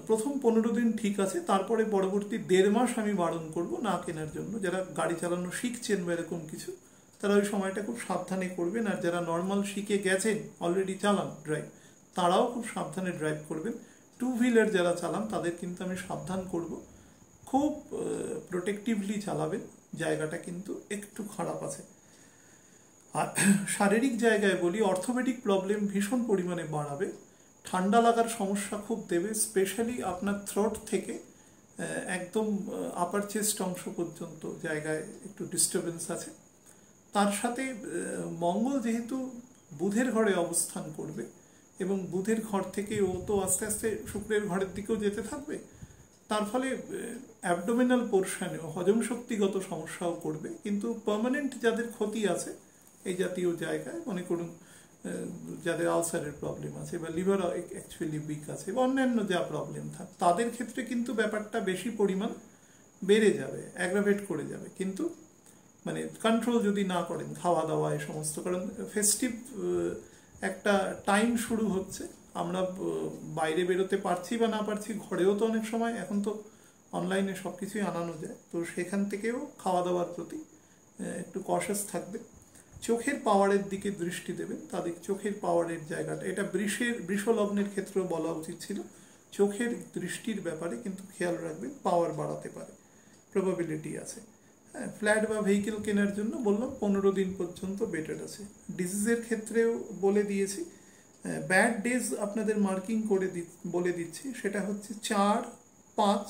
প্রথম 15 দিন ঠিক আছে, তারপরে পরবর্তী 1.5 মাস আমি বারণ করব না কেনার জন্য। যারা গাড়ি চালানো শিখছেন বা এরকম কিছু, তারা ওই সময়টা খুব সাবধানে করবেন। আর যারা নর্মাল শিখে গেছেন, অলরেডি চালান ড্রাইভ, তারাও খুব সাবধানে ড্রাইভ করবেন। 2 হুইলার যারা চালান তাদের কিন্তু আমি সাবধান করব, খুব প্রোটেক্টিভলি চালাবেন, জায়গাটা কিন্তু একটু খারাপ আছে। আর শারীরিক জায়গায় বলি, অর্থোপেডিক প্রবলেম ভীষণ পরিমাণে বাড়াবে, ঠান্ডা লাগার সমস্যা খুব দেবে, স্পেশালি আপনার থ্রোট থেকে একদম আপার চেস্ট অংশ পর্যন্ত জায়গায় একটু ডিস্টারবেন্স আছে। তার সাথে মঙ্গল যেহেতু বুধের ঘরে অবস্থান করবে এবং বুধের ঘর থেকে ও তো আস্তে আস্তে শুক্রের ঘরের দিকেও যেতে থাকবে, তার ফলে অ্যাবডোমিনাল পোর্শনেও হজম শক্তিগত সমস্যাও করবে। কিন্তু পার্মানেন্ট যাদের ক্ষতি আছে এই জাতীয় জায়গায়, মনে করুন যাদের আলসারের প্রবলেম আছে বা লিভার অ্যাকচুয়ালি উইক আছে বা অন্যান্য যা প্রবলেম থাকে, তাদের ক্ষেত্রে কিন্তু ব্যাপারটা বেশি পরিমাণ বেড়ে যাবে, অ্যাগ্রাভেট করে যাবে। কিন্তু মানে কন্ট্রোল যদি না করেন খাওয়া দাওয়া এই সমস্ত, কারণ ফেস্টিভ একটা টাইম শুরু হচ্ছে, আমরা বাইরে বেরোতে পারছি বা না পারছি, ঘরেও তো অনেক সময় এখন তো অনলাইনে সব কিছুই আনানো যায়, তো সেখান থেকেও খাওয়া দাওয়ার প্রতি একটু কশাস থাকবে। চোখের পাওয়ারের দিকে দৃষ্টি দেবেন, তাদের চোখের পাওয়ারের জায়গাটা, এটা বৃষ লগ্নের ক্ষেত্রেও বলা উচিত ছিল, চোখের দৃষ্টির ব্যাপারে কিন্তু খেয়াল রাখবেন, পাওয়ার বাড়াতে পারে, প্রবাবিলিটি আছে। হ্যাঁ, ফ্ল্যাট বা ভেহিকেল কেনার জন্য বললাম 15 দিন পর্যন্ত বেটার আছে। ডিজিজের ক্ষেত্রেও বলে দিয়েছি, ব্যাড ডেজ আপনাদের মার্কিং করে বলে দিচ্ছি, সেটা হচ্ছে 4, 5,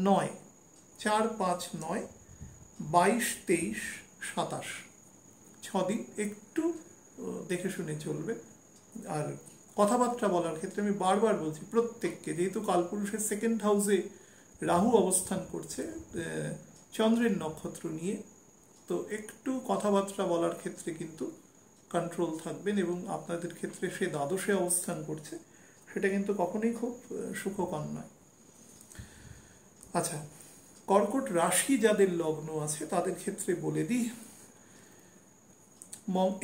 9, 4, 5, 9, 22, 23, 27, 6 দিন একটু দেখে শুনে চলবে। আর কথাবার্তা বলার ক্ষেত্রে আমি বারবার বলছি প্রত্যেককে, যেহেতু কালপুরুষের সেকেন্ড হাউসে রাহু অবস্থান করছে চন্দ্রের নক্ষত্র নিয়ে, তো একটু কথাবার্তা বলার ক্ষেত্রে কিন্তু কন্ট্রোল থাকবেন। এবং আপনাদের ক্ষেত্রে সে দ্বাদশে অবস্থান করছে, সেটা কিন্তু কখনোই খুব সুখকর নয়। আচ্ছা, কর্কট রাশি যাদের লগ্ন আছে তাদের ক্ষেত্রে বলে দিই,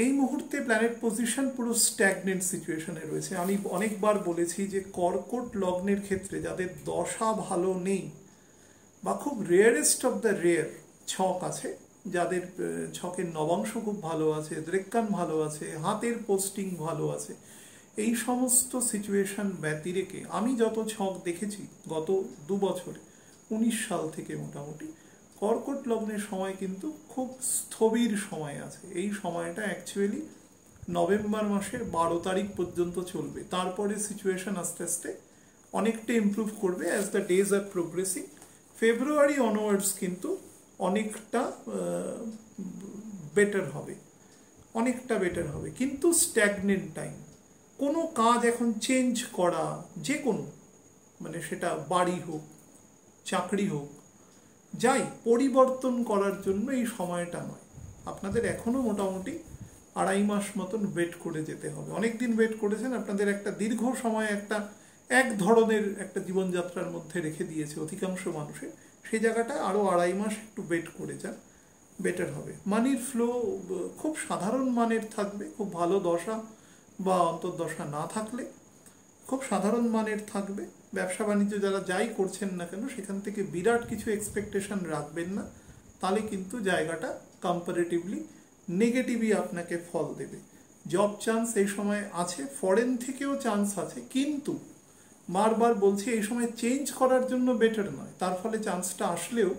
এই মুহূর্তে প্ল্যানেট পজিশন পুরো স্ট্যাগনেন্ট সিচুয়েশনে রয়েছে। আমি অনেকবার বলেছি যে কর্কট লগ্নের ক্ষেত্রে যাদের দশা ভালো নেই বা খুব রেয়ারেস্ট অফ দ্য রেয়ার ছক আছে, যাদের ছকের নবাংশ খুব ভালো আছে, দ্রেক্কান ভালো আছে, হাতের পোস্টিং ভালো আছে, এই সমস্ত সিচুয়েশন ব্যতিরেকে আমি যত ছক দেখেছি গত 2 বছরে, 19 সাল থেকে মোটামুটি, কর্কট লগ্নের সময় কিন্তু খুব স্থবির সময় আছে। এই সময়টা অ্যাকচুয়ালি নভেম্বর মাসের 12 তারিখ পর্যন্ত চলবে, তারপরে সিচুয়েশন আস্তে আস্তে অনেকটা ইমপ্রুভ করবে as the days R progressing. February onwards কিন্তু অনেকটা বেটার হবে, অনেকটা বেটার হবে, কিন্তু স্ট্যাগনেন্ট টাইম। কোনো কাজ এখন চেঞ্জ করা, যে কোনো, মানে সেটা বাড়ি হোক, চাকরি হোক, যাই পরিবর্তন করার জন্য এই সময়টা নয়। আপনাদের এখনো মোটামুটি 2.5 মাস মতন ওয়েট করে যেতে হবে। অনেক দিন ওয়েট করেছেন, আপনাদের একটা দীর্ঘ সময় একটা এক ধরনের একটা জীবনযাত্রার মধ্যে রেখে দিয়েছে অধিকাংশ মানুষের, সেই জায়গাটা আরও 2.5 মাস একটু ওয়েট করে যান, বেটার হবে। মানির ফ্লো খুব সাধারণ মানের থাকবে, খুব ভালো দশা বা অন্তর্দশা না থাকলে খুব সাধারণ মানের থাকবে। ব্যবসা বাণিজ্য যারা যাই করছেন না কেন, সেখান থেকে বিরাট কিছু এক্সপেকটেশন রাখবেন না, তাহলে কিন্তু জায়গাটা কম্পারেটিভলি নেগেটিভই আপনাকে ফল দেবে। জব চান্স এই সময় আছে, ফরেন থেকেও চান্স আছে, কিন্তু বারবার বলছি এই সময় চেঞ্জ করার জন্য বেটার নয়। তার ফলে চান্সটা আসলেও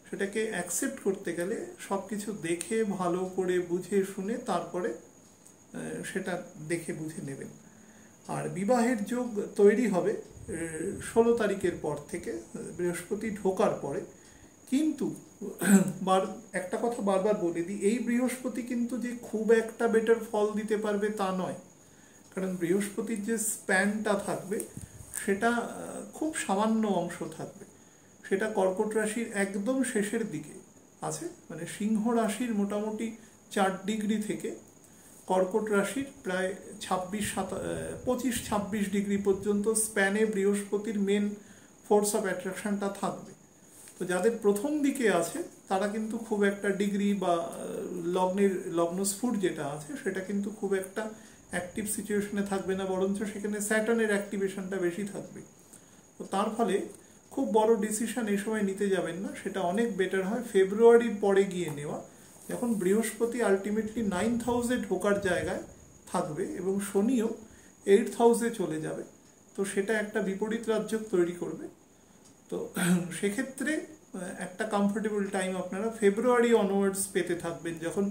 সেটাকে অ্যাকসেপ্ট করতে গেলে সব কিছু দেখে ভালো করে বুঝে শুনে তারপরে সেটা দেখে বুঝে নেবেন। আর বিবাহের যোগ তৈরি হবে 16 তারিখের পর থেকে, বৃহস্পতি ঢোকার পরে। কিন্তু একটা কথা বারবার বলে দিই, এই বৃহস্পতি কিন্তু যে খুব একটা বেটার ফল দিতে পারবে তা নয়। কারণ বৃহস্পতির যে স্প্যানটা থাকবে সেটা খুব সামান্য অংশ থাকবে, সেটা কর্কট রাশির একদম শেষের দিকে আছে, মানে সিংহ রাশির মোটামুটি 4 ডিগ্রি থেকে কর্কট রাশির প্রায় 25-26 ডিগ্রি পর্যন্ত স্প্যানে বৃহস্পতির মেন ফোর্স অফ অ্যাট্রাকশনটা থাকবে। তো যাদের প্রথম দিকে আছে তারা কিন্তু খুব একটা ডিগ্রি বা লগ্নস্ফুট যেটা আছে সেটা কিন্তু খুব একটা অ্যাক্টিভ সিচুয়েশনে থাকবে না, বরঞ্চ সেখানে স্যাটার্নের অ্যাক্টিভেশনটা বেশি থাকবে। তো তার ফলে খুব বড় ডিসিশন এই সময় নিতে যাবেন না, সেটা অনেক বেটার হয় ফেব্রুয়ারির পরে গিয়ে নেওয়া, যখন বৃহস্পতি আলটিমেটলি 9th হাউসে ঢোকার জায়গায় থাকবে এবং শনিও 8th হাউসে চলে যাবে। তো সেটা একটা বিপরীত রাজ্য তৈরি করবে। তো সেক্ষেত্রে একটা কমফোর্টেবল টাইম আপনারা ফেব্রুয়ারি অনওয়ার্ডস পেতে থাকবেন, যখন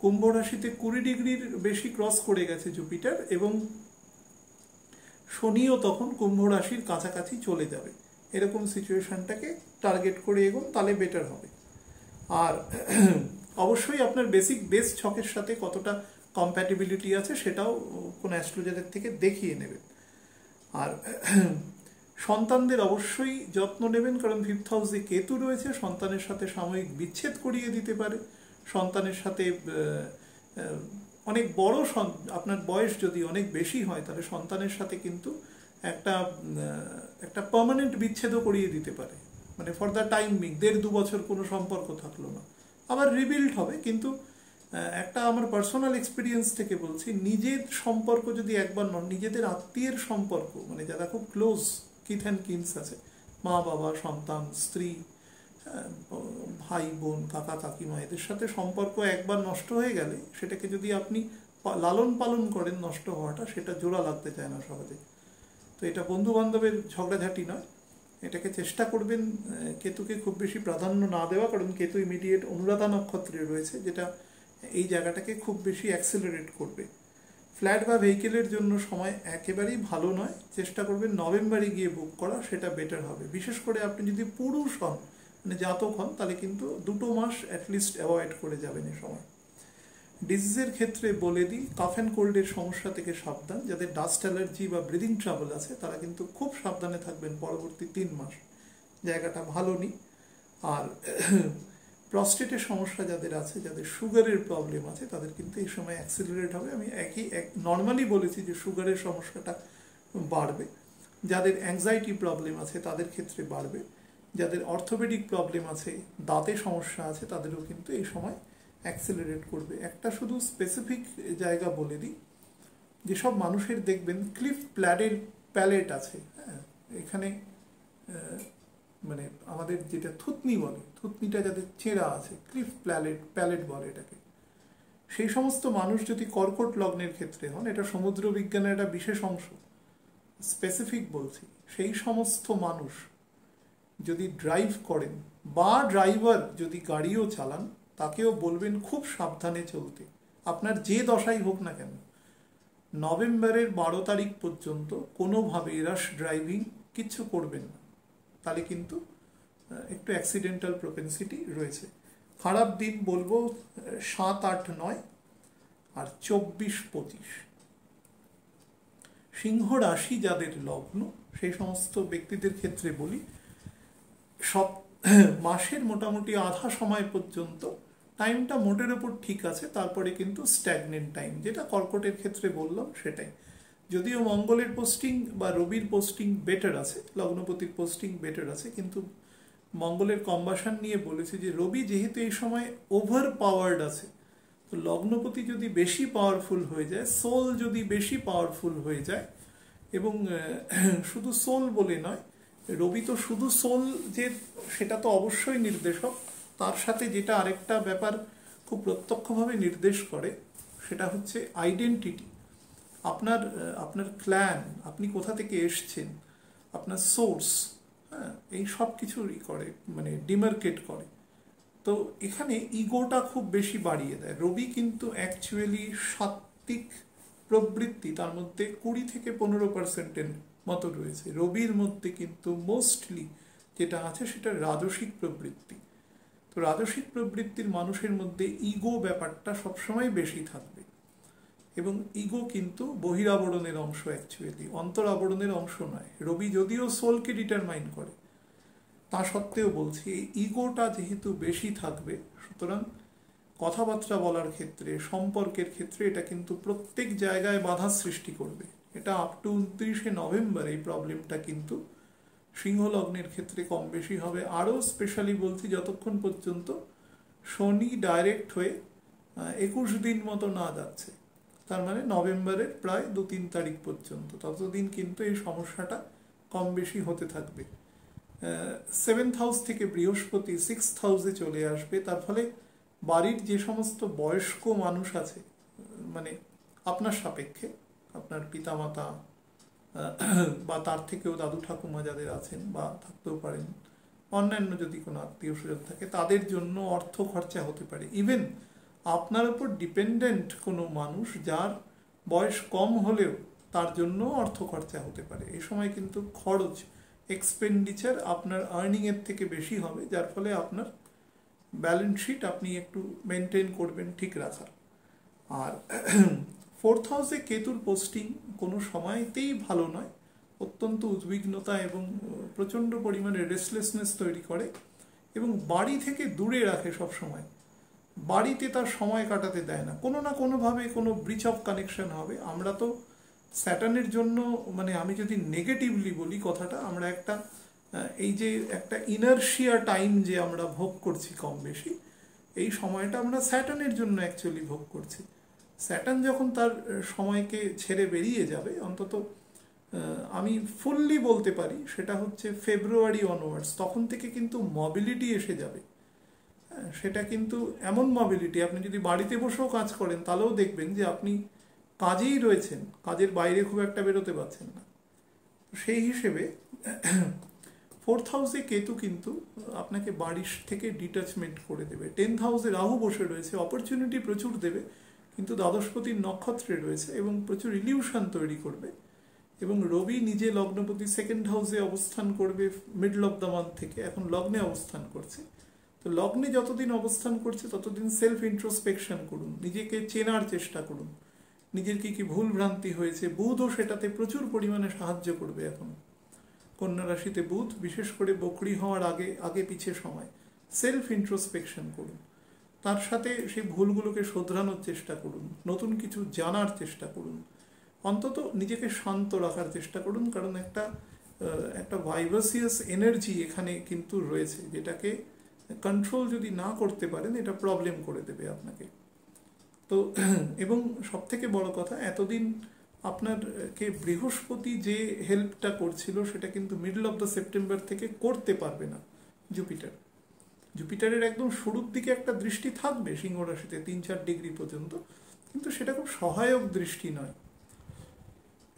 কুম্ভ রাশিতে 20 ডিগ্রির বেশি ক্রস করে গেছে জুপিটার এবং শনিও তখন কুম্ভ রাশির কাছাকাছি চলে যাবে। এরকম সিচুয়েশনটাকে টার্গেট করে এগোন, তাহলে বেটার হবে। আর অবশ্যই আপনার বেস ছকের সাথে কতটা কম্প্যাটিবিলিটি আছে সেটাও কোন অ্যাস্ট্রোলজারের থেকে দেখিয়ে নেবেন। আর সন্তানদের অবশ্যই যত্ন নেবেন, কারণ 5th হাউসে কেতু রয়েছে, সন্তানের সাথে সাময়িক বিচ্ছেদ করিয়ে দিতে পারে। সন্তানের সাথে অনেক বড়, আপনার বয়স যদি অনেক বেশি হয় তাহলে সন্তানের সাথে কিন্তু একটা পার্মানেন্ট বিচ্ছেদও করিয়ে দিতে পারে, মানে ফর দ্য টাইম বিং 1.5-2 বছর কোনো সম্পর্ক থাকলো না, আবার রিবিল্ড হবে। কিন্তু একটা আমার পার্সোনাল এক্সপিরিয়েন্স থেকে বলছি, নিজের সম্পর্ক যদি একবার নিজেদের আত্মীয়ের সম্পর্ক, মানে যারা খুব ক্লোজ কিথ অ্যান্ড কিনস আছে, মা বাবা সন্তান স্ত্রী ভাই বোন কাকা কাকিমা, এদের সাথে সম্পর্ক একবার নষ্ট হয়ে গেলে সেটাকে যদি আপনি লালন পালন করেন, নষ্ট হওয়াটা সেটা জোড়া লাগতে চায় না সহজে। তো এটা বন্ধু বান্ধবের ঝগড়াঝাটি নয়, এটাকে চেষ্টা করবেন কেতুকে খুব বেশি প্রাধান্য না দেওয়া, কারণ কেতু ইমিডিয়েট অনুরাধা নক্ষত্রে রয়েছে, যেটা এই জায়গাটাকে খুব বেশি অ্যাক্সেলারেট করবে। ফ্ল্যাট বা ভেহিকেলের জন্য সময় একেবারেই ভালো নয়, চেষ্টা করবেন নভেম্বরে গিয়ে বুক করা, সেটা বেটার হবে। বিশেষ করে আপনি যদি পুরুষ হন, মানে জাতক হন, তাহলে কিন্তু 2 মাস অ্যাটলিস্ট অ্যাভয়েড করে যাবেন এই সময়। ডিজিজের ক্ষেত্রে বলে দিই, কাফ অ্যান্ড কোল্ডের সমস্যা থেকে সাবধান। যাদের ডাস্ট অ্যালার্জি বা ব্রিদিং ট্রাবল আছে তারা কিন্তু খুব সাবধানে থাকবেন পরবর্তী 3 মাস, জায়গাটা ভালো নেই। আর প্রস্টেটের সমস্যা যাদের আছে, যাদের সুগারের প্রবলেম আছে, তাদের কিন্তু এই সময় অ্যাক্সিলারেট হবে। আমি নর্মালি বলেছি যে সুগারের সমস্যাটা বাড়বে। যাদের অ্যাংজাইটি প্রবলেম আছে তাদের ক্ষেত্রে বাড়বে। যাদের অর্থোপেডিক প্রবলেম আছে, দাঁতে সমস্যা আছে, তাদেরও কিন্তু এই সময় অ্যাক্সিলারেট করবে। একটা শুধু স্পেসিফিক জায়গা বলে দিই, যেসব মানুষের দেখবেন ক্লিফ প্যালেট আছে, হ্যাঁ, এখানে মানে আমাদের যেটা থুতনি বলে, থুতনিটা যাদের চেরা আছে, ক্লিফ প্যালেট বলে এটাকে, সেই সমস্ত মানুষ যদি কর্কট লগ্নের ক্ষেত্রে হন, এটা সমুদ্র বিজ্ঞানের একটা বিশেষ অংশ, স্পেসিফিক বলছি, সেই সমস্ত মানুষ যদি ড্রাইভ করেন বা ড্রাইভার যদি গাড়িও চালান, তাকেও বলবেন খুব সাবধানে চলতে, আপনার যে দশাই হোক না কেন। নভেম্বরের 12 তারিখ পর্যন্ত কোনোভাবেই রাশ ড্রাইভিং কিচ্ছু করবেন না, তাহলে কিন্তু একটু অ্যাক্সিডেন্টাল প্রপেন্সিটি রয়েছে। খারাপ দিন বলবো 7, 8, 9 আর 24, 25। সিংহ রাশি যাদের লগ্ন, সেই সমস্ত ব্যক্তিদের ক্ষেত্রে বলি, সব মাসের মোটামুটি আধা সময় পর্যন্ত টাইমটা মোটের ওপর ঠিক আছে, তারপরে কিন্তু স্ট্যাগনেন্ট টাইম, যেটা কর্কটের ক্ষেত্রে বললাম সেটাই। যদিও মঙ্গলের পোস্টিং বা রবির পোস্টিং বেটার আছে, লগ্নপতির পোস্টিং বেটার আছে, কিন্তু মঙ্গলের কম্বাসন নিয়ে বলেছি যে রবি যেহেতু এই সময় ওভার পাওয়ার্ড আছে, তো লগ্নপতি যদি বেশি পাওয়ারফুল হয়ে যায়, সোল যদি বেশি পাওয়ারফুল হয়ে যায়, এবং শুধু সোল বলে নয়, রবি তো শুধু সোল যে সেটা তো অবশ্যই নির্দেশক, তার সাথে যেটা আরেকটা ব্যাপার খুব প্রত্যক্ষভাবে নির্দেশ করে, সেটা হচ্ছে আইডেন্টিটি, আপনার ক্ল্যান, আপনি কোথা থেকে এসছেন, আপনার সোর্স, হ্যাঁ, এই সব কিছুরই করে, মানে ডিমার্কেট করে। তো এখানে ইগোটা খুব বেশি বাড়িয়ে দেয়। রবি কিন্তু অ্যাকচুয়ালি সাত্ত্বিক প্রবৃত্তি, তার মধ্যে 20 থেকে 15% মতো রয়েছে। রবির মধ্যে কিন্তু মোস্টলি যেটা আছে সেটা রাজসিক প্রবৃত্তি। তো রাজসিক প্রবৃত্তির মানুষের মধ্যে ইগো ব্যাপারটা সবসময় বেশি থাকবে, এবং ইগো কিন্তু বহিরাবরণের অংশ, অ্যাকচুয়ালি অন্তরাবরণের অংশ নয়। রবি যদিও সোলকে ডিটারমাইন করে, তা সত্ত্বেও বলছি এই ইগোটা যেহেতু বেশি থাকবে, সুতরাং কথাবার্তা বলার ক্ষেত্রে, সম্পর্কের ক্ষেত্রে এটা কিন্তু প্রত্যেক জায়গায় বাধা সৃষ্টি করবে। এটা আপ টু 29শে নভেম্বর এই প্রবলেমটা কিন্তু সিংহ লগ্নের ক্ষেত্রে কম বেশি হবে। আরও স্পেশালি বলছি, যতক্ষণ পর্যন্ত শনি ডাইরেক্ট হয়ে 21 দিন মতো না যাচ্ছে, তার মানে নভেম্বরের প্রায় 2-3 তারিখ পর্যন্ত, ততদিন কিন্তু এই সমস্যাটা কম বেশি হতে থাকবে। 7th হাউস থেকে বৃহস্পতি 6th হাউসে চলে আসবে, তার ফলে বাড়ির যে সমস্ত বয়স্ক মানুষ আছে, মানে আপনার সাপেক্ষে আপনার পিতামাতা বা তার থেকেও দাদু ঠাকুমা যাদের আছেন বা থাকতেও পারেন, অন্যান্য যদি কোনো আত্মীয় স্বজন থাকে, তাদের জন্য অর্থ খরচা হতে পারে। ইভেন আপনার উপর ডিপেন্ডেন্ট কোনো মানুষ যার বয়স কম হলেও তার জন্য অর্থ খরচা হতে পারে। এই সময় কিন্তু খরচ, এক্সপেন্ডিচার আপনার আর্নিংয়ের থেকে বেশি হবে, যার ফলে আপনার ব্যালেন্স শিট আপনি একটু মেনটেন করবেন ঠিক রাখার। আর 4th হাউসে কেতুর পোস্টিং কোনো সময়তেই ভালো নয়, অত্যন্ত উদ্বিগ্নতা এবং প্রচণ্ড পরিমাণে রেস্টলেসনেস তৈরি করে, এবং বাড়ি থেকে দূরে রাখে সব সময়, বাড়িতে তার সময় কাটাতে দেয় না, কোনো না কোনোভাবে কোনো ব্রিচ অফ কানেকশন হবে। আমরা তো স্যাটার্নের জন্য, মানে আমি যদি নেগেটিভলি বলি কথাটা, আমরা একটা এই যে একটা ইনার্শিয়া টাইম যে আমরা ভোগ করছি কম বেশি, এই সময়টা আমরা স্যাটার্নের জন্য অ্যাকচুয়ালি ভোগ করছি। স্যাটার্ন যখন তার সময়কে ছেড়ে বেরিয়ে যাবে, অন্তত আমি ফুললি বলতে পারি সেটা হচ্ছে ফেব্রুয়ারি অনওয়ার্ডস, তখন থেকে কিন্তু মোবিলিটি এসে যাবে। সেটা কিন্তু এমন মোবিলিটি, আপনি যদি বাড়িতে বসেও কাজ করেন তাহলেও দেখবেন যে আপনি কাজেই রয়েছেন, কাজের বাইরে খুব একটা বেরোতে পারছেন না। সেই হিসেবে 4th হাউসে কেতু কিন্তু আপনাকে বাড়ির থেকে ডিটাচমেন্ট করে দেবে। 10th হাউসে রাহু বসে রয়েছে, অপরচুনিটি প্রচুর দেবে, কিন্তু দ্বাদশপতির নক্ষত্রে রয়েছে এবং প্রচুর ইলিউশন তৈরি করবে। এবং রবি নিজে লগ্নপতি 2nd হাউসে অবস্থান করবে মিডল অফ দ্য মান্থ থেকে, এখন লগ্নে অবস্থান করছে। তো লগ্নে যতদিন অবস্থান করছে ততদিন সেলফ ইন্ট্রোস্পেকশন করুন, নিজেকে চেনার চেষ্টা করুন, নিজের কি কি ভুল ভ্রান্তি হয়েছে। বুধও সেটাতে প্রচুর পরিমাণে সাহায্য করবে। এখন কন্যা রাশিতে বুধ, বিশেষ করে বকরি হওয়ার আগে আগে পিছে সময় সেলফ ইন্ট্রোস্পেকশন করুন, তার সাথে সেই ভুলগুলোকে শোধরানোর চেষ্টা করুন, নতুন কিছু জানার চেষ্টা করুন, অন্তত নিজেকে শান্ত রাখার চেষ্টা করুন, কারণ একটা ভাইভাসিয়াস এনার্জি এখানে কিন্তু রয়েছে, যেটাকে কন্ট্রোল যদি না করতে পারেন এটা প্রবলেম করে দেবে আপনাকে। তো এবং সব থেকে বড় কথা, এতদিন আপনারকে বৃহস্পতি যে হেল্পটা করছিল সেটা কিন্তু মিডল অফ দ্য সেপ্টেম্বর থেকে করতে পারবে না জুপিটারের একদম শুরুর দিকে একটা দৃষ্টি থাকবে সিংহ রাশিতে 3-4 ডিগ্রি পর্যন্ত, কিন্তু সেটা খুব সহায়ক দৃষ্টি নয়।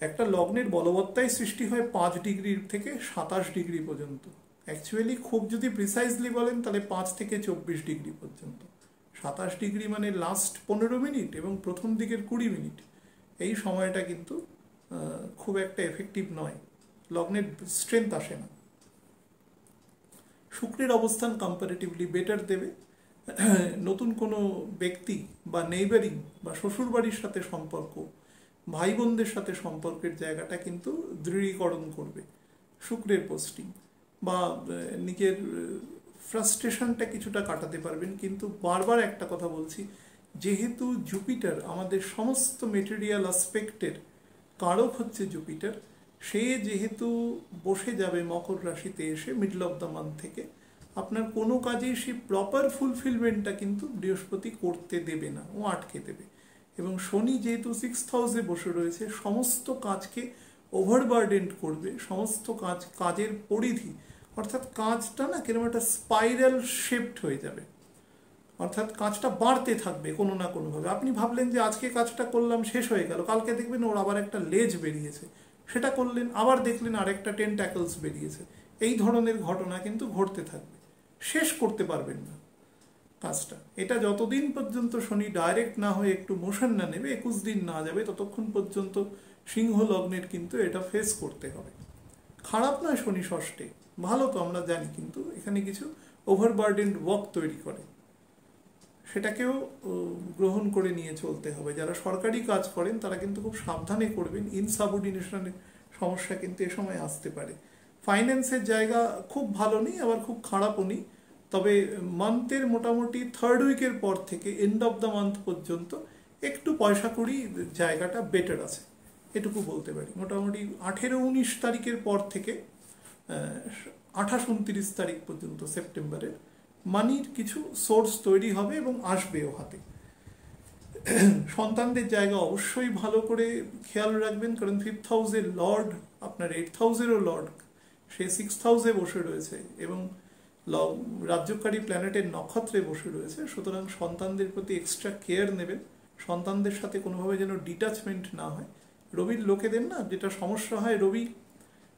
একটা লগ্নের বলবত্তায় সৃষ্টি হয় 5 ডিগ্রি থেকে 27 ডিগ্রি পর্যন্ত, অ্যাকচুয়ালি খুব যদি প্রিসাইজলি বলেন তাহলে 5 থেকে 24 ডিগ্রি পর্যন্ত। 27 ডিগ্রি মানে লাস্ট 15 মিনিট এবং প্রথম দিকের 20 মিনিট, এই সময়টা কিন্তু খুব একটা এফেক্টিভ নয়, লগ্নের স্ট্রেংথ আসে না। শুক্রের অবস্থান কম্পারেটিভলি বেটার দেবে। নতুন কোনো ব্যক্তি বা নেইবারিং বা শ্বশুরবাড়ির সাথে সম্পর্ক, ভাই বোনদের সাথে সম্পর্কের জায়গাটা কিন্তু দৃঢ়ীকরণ করবে শুক্রের পোস্টিং, বা নিজের ফ্রাস্ট্রেশনটা কিছুটা কাটাতে পারবেন। কিন্তু বারবার একটা কথা বলছি, যেহেতু জুপিটার আমাদের সমস্ত মেটেরিয়াল অ্যাসপেক্টের কারক হচ্ছে জুপিটার, সে যেহেতু বসে যাবে মকর রাশিতে এসে মিডল অফ দ্য মান্থ থেকে, আপনার কোনো কাজেই সেই প্রপার ফুলফিলমেন্টটা কিন্তু বৃহস্পতি করতে দেবে না, ও আটকে দেবে। এবং শনি যেহেতু 6th হাউসে বসে রয়েছে, সমস্ত কাজকে ওভারবার্ডেন্ড করবে, সমস্ত কাজের পরিধি, অর্থাৎ কাজটা না কিরকম একটা স্পাইরাল শেপড হয়ে যাবে, অর্থাৎ কাজটা বাড়তে থাকবে কোনো না কোনোভাবে। আপনি ভাবলেন যে আজকে কাজটা করলাম শেষ হয়ে গেল, কালকে দেখবেন ওর আবার একটা লেজ বেরিয়েছে, সেটা করলেন, আবার দেখলেন আরেকটা টেন্ট্যাকলস বেরিয়েছে। এই ধরনের ঘটনা কিন্তু ঘটতে থাকবে, শেষ করতে পারবেন না কাজটা। এটা যতদিন পর্যন্ত শনি ডাইরেক্ট না হয়ে একটু মোশন না নেবে, 21 দিন না যাবে, ততক্ষণ পর্যন্ত সিংহ লগ্নের কিন্তু এটা ফেস করতে হবে। খারাপ নয় শনি ষষ্ঠে, ভালো তো আমরা জানি, কিন্তু এখানে কিছু ওভারবার্ডেন্ড ওয়ার্ক তৈরি করে, সেটাকেও গ্রহণ করে নিয়ে চলতে হবে। যারা সরকারি কাজ করেন তারা কিন্তু খুব সাবধানে করবেন, ইনসাবঅর্ডিনেশনের সমস্যা কিন্তু এ সময় আসতে পারে। ফাইন্যান্সের জায়গা খুব ভালো নেই, আবার খুব খারাপও নেই, তবে মান্থের মোটামুটি থার্ড উইকের পর থেকে এন্ড অফ দ্য মান্থ পর্যন্ত একটু পয়সা কড়ি জায়গাটা বেটার আছে, এটুকু বলতে পারি। মোটামুটি 18-19 তারিখের পর থেকে 28-29 তারিখ পর্যন্ত সেপ্টেম্বরের মানির কিছু সোর্স তৈরি হবে এবং আসবেও হাতে। সন্তানদের জায়গা অবশ্যই ভালো করে খেয়াল রাখবেন, কারণ 5th হাউসের লর্ড আপনার 8th হাউসেরও লর্ড, সে 6th হাউসে বসে রয়েছে এবং রাজ্যকারী প্ল্যানেটের নক্ষত্রে বসে রয়েছে। সুতরাং সন্তানদের প্রতি এক্সট্রা কেয়ার নেবেন, সন্তানদের সাথে কোনোভাবে যেন ডিটাচমেন্ট না হয়। রবির লোকেদের না যেটা সমস্যা হয়, রবি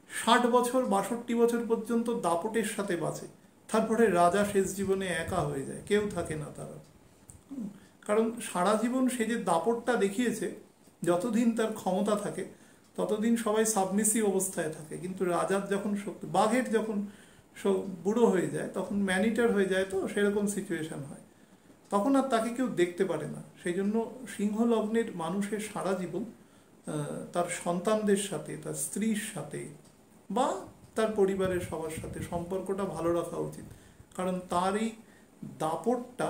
60 বছর 62 বছর পর্যন্ত দাপটের সাথে বাঁচে, তারপরে রাজা শেষ জীবনে একা হয়ে যায়, কেউ থাকে না তারা। কারণ সারা জীবন সে যে দাপটটা দেখিয়েছে, যতদিন তার ক্ষমতা থাকে ততদিন সবাই সাবমিসিভ অবস্থায় থাকে, কিন্তু রাজার যখন বাঘের যখন বুড়ো হয়ে যায় তখন ম্যানিটার হয়ে যায়, তো সেরকম সিচুয়েশন হয়, তখন আর তাকে কেউ দেখতে পারে না। সেই জন্য সিংহ লগ্নের মানুষের সারা জীবন তার সন্তানদের সাথে, তার স্ত্রীর সাথে বা তার পরিবারের সবার সাথে সম্পর্কটা ভালো রাখা উচিত। কারণ তার এই দাপটটা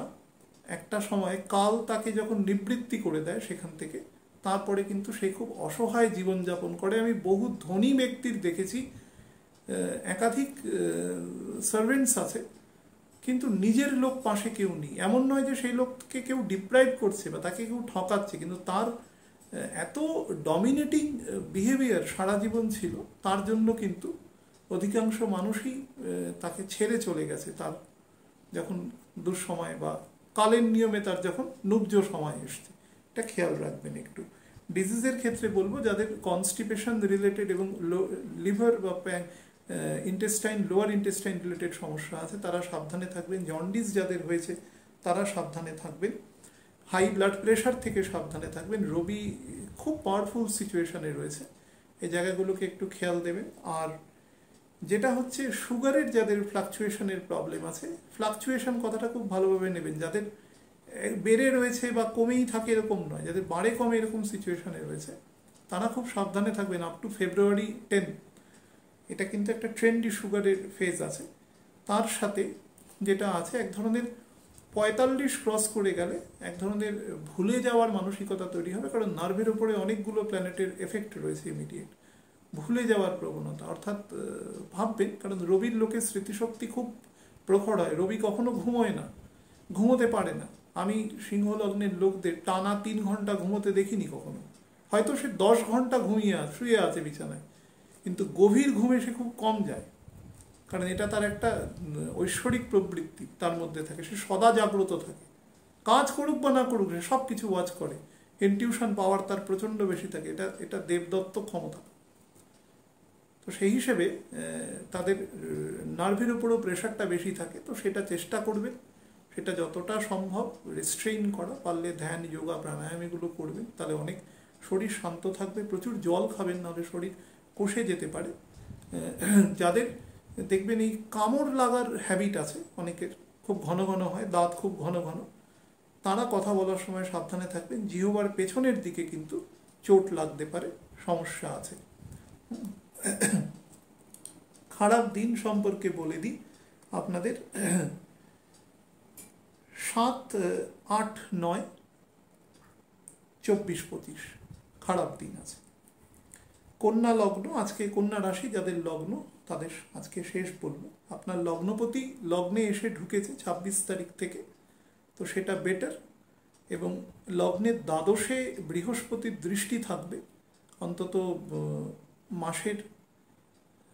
একটা সময় কাল তাকে যখন নিবৃত্তি করে দেয় সেখান থেকে, তারপরে কিন্তু সে খুব অসহায় জীবনযাপন করে। আমি বহু ধনী ব্যক্তির দেখেছি, একাধিক সার্ভেন্টস আছে, কিন্তু নিজের লোক পাশে কেউ নেই। এমন নয় যে সেই লোককে কেউ ডিপ্রাইভ করছে বা তাকে কেউ ঠকাচ্ছে, কিন্তু তার এত ডমিনেটিং বিহেভিয়ার সারা জীবন ছিল, তার জন্য কিন্তু অধিকাংশ মানুষই তাকে ছেড়ে চলে গেছে তার যখন দুঃসময় বা কালের নিয়মে তার যখন নুব্জ সময় এসছে। এটা খেয়াল রাখবেন একটু। ডিজিজের ক্ষেত্রে বলবো, যাদের কনস্টিপেশন রিলেটেড এবং লিভার বা ইন্টেস্টাইন, লোয়ার ইন্টেস্টাইন রিলেটেড সমস্যা আছে তারা সাবধানে থাকবেন। জন্ডিস যাদের হয়েছে তারা সাবধানে থাকবেন। হাই ব্লাড প্রেশার থেকে সাবধানে থাকবেন। রবি খুব পাওয়ারফুল সিচুয়েশনে রয়েছে, এই জায়গাগুলোকে একটু খেয়াল দেবেন। আর যেটা হচ্ছে সুগারের যাদের ফ্লাকচুয়েশনের প্রবলেম আছে, ফ্লাকচুয়েশন কথাটা খুব ভালোভাবে নেবেন। যাদের বেড়ে রয়েছে বা কমেই থাকে এরকম নয়, যাদের বাড়ে কমে এরকম সিচুয়েশনে রয়েছে তারা খুব সাবধানে থাকবেন আপ টু February 10। এটা কিন্তু একটা ট্রেন্ডি সুগারের ফেজ আছে। তার সাথে যেটা আছে, এক ধরনের 45 ক্রস করে গেলে এক ধরনের ভুলে যাওয়ার মানসিকতা তৈরি হবে, কারণ নার্ভের উপরে অনেকগুলো প্ল্যানেটের এফেক্ট রয়েছে ইমিডিয়েট, ভুলে যাওয়ার প্রবণতা। অর্থাৎ ভাববেন, কারণ রবির লোকের স্মৃতিশক্তি খুব প্রখর হয়, রবি কখনো ঘুমোয় না, ঘুমোতে পারে না। আমি সিংহ লগ্নের লোকদের টানা 3 ঘন্টা ঘুমোতে দেখিনি কখনো, হয়তো সে 10 ঘন্টা শুয়ে আছে বিছানায়, কিন্তু গভীর ঘুমে সে খুব কম যায়, কারণ এটা তার একটা ঐশ্বরিক প্রবৃত্তি তার মধ্যে থাকে, সে সদা জাগ্রত থাকে, কাজ করুক বা না করুক সে সব কিছু ওয়াচ করে, ইনটিউশন পাওয়ার তার প্রচণ্ড বেশি থাকে, এটা দেবদত্ত ক্ষমতা। তো সেই হিসেবে তাদের নার্ভের উপরেও প্রেশারটা বেশি থাকে, তো সেটা চেষ্টা করবেন, সেটা যতটা সম্ভব রেস্ট্রেইন করা, পারলে ধ্যান, যোগা, প্রাণায়াম এগুলো করবেন, তাহলে অনেক শরীর শান্ত থাকবে। প্রচুর জল খাবেন, নাহলে শরীর কষে যেতে পারে। যাদের দেখবেন এই কামড় লাগার হ্যাবিট আছে অনেকের, খুব ঘন ঘন হয়, দাঁত খুব ঘন ঘন, তারা কথা বলার সময় সাবধানে থাকবেন। জিহ্বার পেছনের দিকে কিন্তু চোট লাগতে পারে, সমস্যা আছে। খারাপ দিন সম্পর্কে বলে দিই আপনাদের, 7, 8, 9, 24, 25 খারাপ দিন আছে। কন্যা লগ্ন, আজকে কন্যা রাশি যাদের লগ্ন তাদের আজকে শেষ বলবো। আপনার লগ্নপতি লগ্নে এসে ঢুকেছে 26 তারিখ থেকে, তো সেটা বেটার। এবং লগ্নের দ্বাদশে বৃহস্পতির দৃষ্টি থাকবে অন্তত মাসের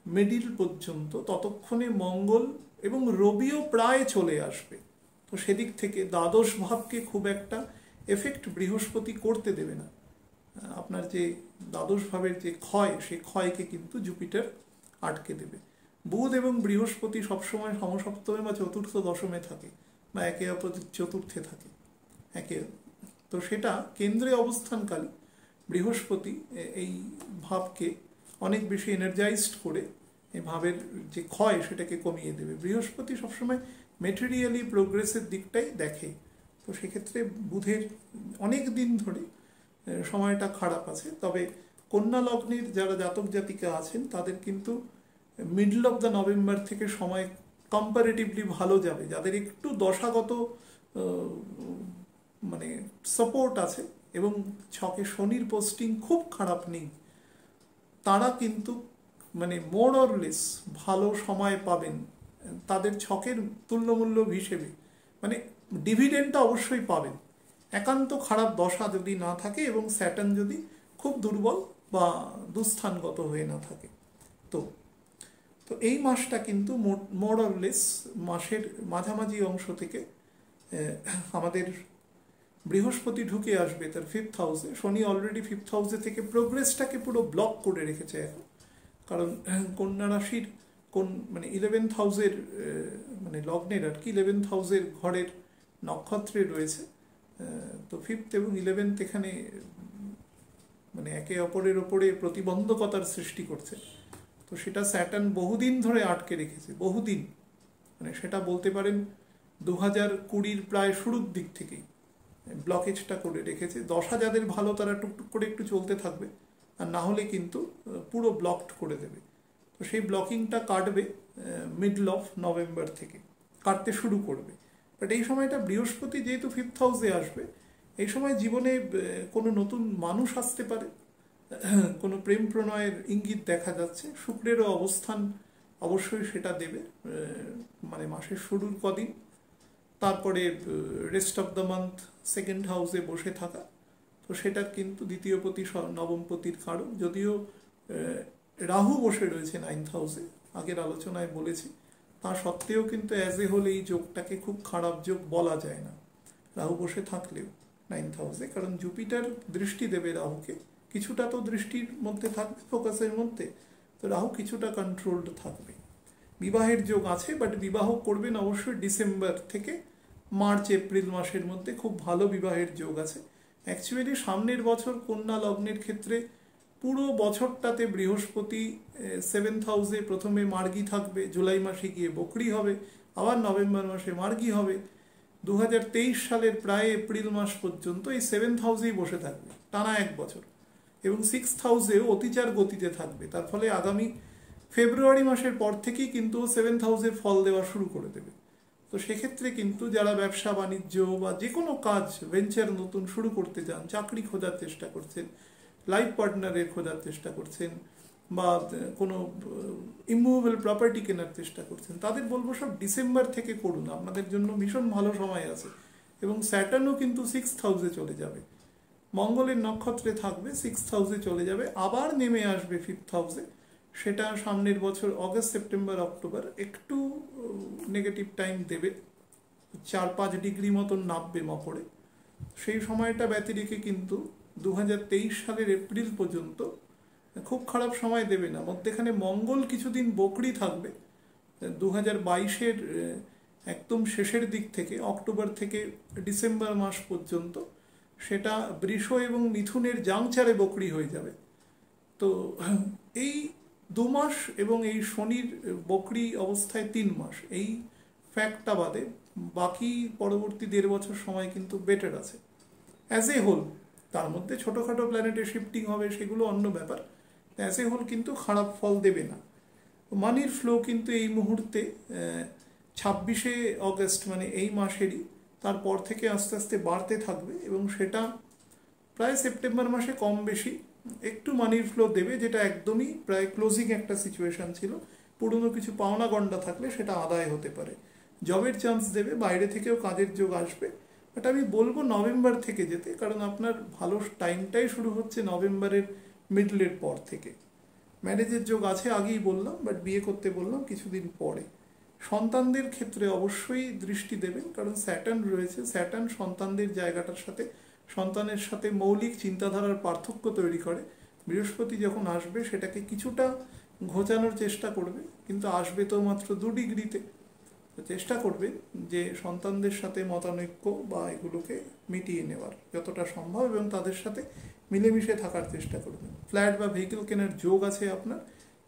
মিডিল পর্যন্ত, ততক্ষণে মঙ্গল এবং রবিও প্রায় চলে আসবে। তো সেদিক থেকে দ্বাদশ ভাবকে খুব একটা এফেক্ট বৃহস্পতি করতে দেবে না। আপনার যে দ্বাদশ ভাবের যে ক্ষয়, সেই ক্ষয়কে কিন্তু জুপিটার আটকে দেবে। বুধ এবং বৃহস্পতি সবসময় সমসপ্তমে বা চতুর্থ দশমে থাকে, বা একে অপরের চতুর্থে থাকে তো সেটা কেন্দ্রে অবস্থানকালে বৃহস্পতি এই ভাবকে অনেক বেশি এনার্জাইজড করে এই ভাবের যে ক্ষয় সেটাকে কমিয়ে দেবে। বৃহস্পতি সবসময় মেটেরিয়ালি প্রোগ্রেসের দিকটাই দেখে। তো সেক্ষেত্রে বুধের অনেক দিন ধরে সময়টা খারাপ আছে। তবে কন্যা লগ্নের যারা জাতক জাতিকা আছেন তাদের কিন্তু মিডল অফ দ্য নভেম্বর থেকে সময় কম্পারেটিভলি ভালো যাবে। যাদের একটু দশাগত মানে সাপোর্ট আছে এবং ছকে শনির পোস্টিং খুব খারাপ নেই, তারা কিন্তু মানে মোর অর লেস ভালো সময় পাবেন তাদের ছকের তুল্যমূল্য হিসেবে। মানে ডিভিডেন্ডটা অবশ্যই পাবেন, একান্ত খারাপ দশা যদি না থাকে এবং স্যাটার্ন যদি খুব দুর্বল বা দুস্থানগত হয়ে না থাকে। তো তো এই মাসটা কিন্তু মোর অর লেস মাসের মাঝামাঝি অংশ থেকে আমাদের বৃহস্পতি ঢুকে আসবে তার 5th হাউসে। শনি অলরেডি 5th হাউসে থেকে প্রোগ্রেসটাকে পুরো ব্লক করে রেখেছে এখন, কারণ কন্যা রাশির মানে 11th হাউসের মানে লগ্নের আর কি 11th হাউসের ঘরের নক্ষত্রে রয়েছে। তো 5th এবং 11th এখানে মানে একে অপরের ওপরে প্রতিবন্ধকতার সৃষ্টি করছে। তো সেটা স্যাটার্ন বহুদিন ধরে আটকে রেখেছে, বহুদিন, মানে সেটা বলতে পারেন 2020 প্রায় শুরুর দিক থেকেই ব্লকেজটা করে রেখেছে। দশা যাদের ভালো তারা টুকটুক করে একটু চলতে থাকবে, আর না হলে কিন্তু পুরো ব্লকড করে দেবে। তো সেই ব্লকিংটা কাটবে মিডল অফ নভেম্বর থেকে, কাটতে শুরু করবে। বাট এই সময়টা বৃহস্পতি যেহেতু 5th হাউসে আসবে, এই সময় জীবনে কোনো নতুন মানুষ আসতে পারে, কোনো প্রেম প্রণয়ের ইঙ্গিত দেখা যাচ্ছে। শুক্রেরও অবস্থান অবশ্যই সেটা দেবে মানে মাসের শুরুর কদিন, তারপরে rest of the month 2nd হাউসে বসে থাকা। তো সেটার কিন্তু দ্বিতীয়পতি নবমপতির কারণ, যদিও রাহু বসে রয়েছে 9th হাউসে, আগের আলোচনায় বলেছি, তা সত্ত্বেও কিন্তু অ্যাজ এ হোল এই যোগটাকে খুব খারাপ যোগ বলা যায় না রাহু বসে থাকলেও 9th হাউসে, কারণ জুপিটার দৃষ্টি দেবে রাহুকে, কিছুটা তো দৃষ্টির মধ্যে থাকবে, ফোকাসের মধ্যে, তো রাহু কিছুটা কন্ট্রোলড থাকবে। বিবাহের যোগ আছে, বাট বিবাহ করবেন অবশ্যই ডিসেম্বর থেকে মার্চ এপ্রিল মাসের মধ্যে, খুব ভালো বিবাহের যোগ আছে। অ্যাকচুয়ালি সামনের বছর কন্যা লগ্নের ক্ষেত্রে পুরো বছরটাতে বৃহস্পতি 7th হাউসে প্রথমে মার্গী থাকবে, জুলাই মাসে গিয়ে বকরি হবে, আবার নভেম্বর মাসে মার্গী হবে। 2023 সালের প্রায় এপ্রিল মাস পর্যন্ত এই 7th হাউসেই বসে থাকবে টানা 1 বছর, এবং 6th হাউসেও অতিচার গতিতে থাকবে। তার ফলে আগামী ফেব্রুয়ারি মাসের পর থেকেই কিন্তু 7th হাউসের ফল দেওয়া শুরু করে দেবে। তো সেক্ষেত্রে কিন্তু যারা ব্যবসা বাণিজ্য বা যে কোনো কাজ ভেঞ্চার নতুন শুরু করতে চান, চাকরি খোঁজার চেষ্টা করছেন, লাইফ পার্টনারের খোঁজার চেষ্টা করছেন, বা কোনো ইমুভেবল প্রপার্টি কেনার চেষ্টা করছেন, তাদের বলবো সব ডিসেম্বর থেকে করুন, আপনাদের জন্য ভীষণ ভালো সময় আছে। এবং স্যাটার্নও কিন্তু 6th হাউসে চলে যাবে, মঙ্গলের নক্ষত্রে থাকবে, 6th হাউসে চলে যাবে, আবার নেমে আসবে 5th হাউসে। সেটা সামনের বছর অগস্ট সেপ্টেম্বর অক্টোবর একটু নেগেটিভ টাইম দেবে, 4-5 ডিগ্রি মতন নামবে মকরে। সেই সময়টা ব্যতি রেখে কিন্তু 2023 সালের এপ্রিল পর্যন্ত খুব খারাপ সময় দেবে না। মধ্যেখানে মঙ্গল কিছুদিন বকরি থাকবে 2022-এর একদম শেষের দিক থেকে, অক্টোবর থেকে ডিসেম্বর মাস পর্যন্ত সেটা বৃষ এবং মিথুনের জাংচারে বকরি হয়ে যাবে। তো এই 2 মাস এবং এই শনির বকরি অবস্থায় 3 মাস, এই ফ্যাক্টটা বাদে বাকি পরবর্তী 1.5 বছর সময় কিন্তু বেটার আছে অ্যাজ এ হোল। তার মধ্যে ছোটোখাটো প্ল্যানেটের শিফটিং হবে, সেগুলো অন্য ব্যাপার। অ্যাজ এ হোল কিন্তু খারাপ ফল দেবে না। মানির ফ্লো কিন্তু এই মুহূর্তে 26শে অগস্ট মানে এই মাসেরই তারপর থেকে আস্তে আস্তে বাড়তে থাকবে, এবং সেটা প্রায় সেপ্টেম্বর মাসে কম বেশি একটু মানির ফ্লো দেবে, যেটা একদমই প্রায় ক্লোজিং একটা সিচুয়েশন ছিল। পুরনো কিছু পাওনা গন্ডা থাকলে সেটা আদায় হতে পারে, জবের চান্স দেবে, বাইরে থেকেও কাজের যোগ আসবে। বাট আমি বলবো নভেম্বর থেকে যেতে, কারণ আপনার ভালো টাইমটাই শুরু হচ্ছে নভেম্বরের মিডলের পর থেকে। ম্যারেজের যোগ আছে আগেই বললাম, বাট বিয়ে করতে বললাম কিছুদিন পরে। সন্তানদের ক্ষেত্রে অবশ্যই দৃষ্টি দেবেন, কারণ স্যাটার্ন রয়েছে, স্যাটার্ন সন্তানদের জায়গাটার সাথে, সন্তানের সাথে মৌলিক চিন্তাধারার পার্থক্য তৈরি করে। বৃহস্পতি যখন আসবে সেটাকে কিছুটা ঘোচানোর চেষ্টা করবে, কিন্তু আসবে তো মাত্র 2 ডিগ্রিতে। চেষ্টা করবে যে সন্তানদের সাথে মতানৈক্য বা এগুলোকে মিটিয়ে নেওয়ার যতটা সম্ভব, এবং তাদের সাথে মিলেমিশে থাকার চেষ্টা করবেন। ফ্ল্যাট বা ভেহিকেল কেনার যোগ আছে আপনার,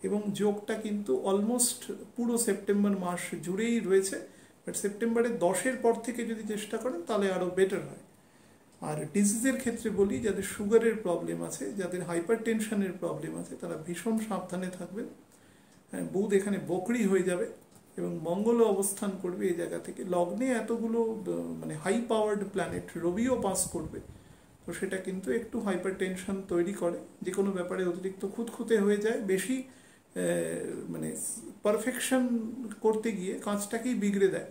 এবং যোগটা কিন্তু অলমোস্ট পুরো সেপ্টেম্বর মাস জুড়েই রয়েছে। বাট সেপ্টেম্বরের 10-এর পর থেকে যদি চেষ্টা করেন তাহলে আরও বেটার হয়। আর ডিজিজের ক্ষেত্রে বলি, যাদের সুগারের প্রবলেম আছে, যাদের হাইপার টেনশনের প্রবলেম আছে, তারা ভীষণ সাবধানে থাকবেন। বুধ এখানে বকরি হয়ে যাবে এবং মঙ্গলও অবস্থান করবে এই জায়গা থেকে। লগ্নে এতগুলো মানে হাই পাওয়ার্ড প্ল্যানেট, রবিও পাস করবে, তো সেটা কিন্তু একটু হাইপার টেনশন তৈরি করে, যে কোনো ব্যাপারে অতিরিক্ত খুঁতখুঁতে হয়ে যায়, বেশি মানে পারফেকশন করতে গিয়ে কাজটাকেই বিগড়ে দেয়।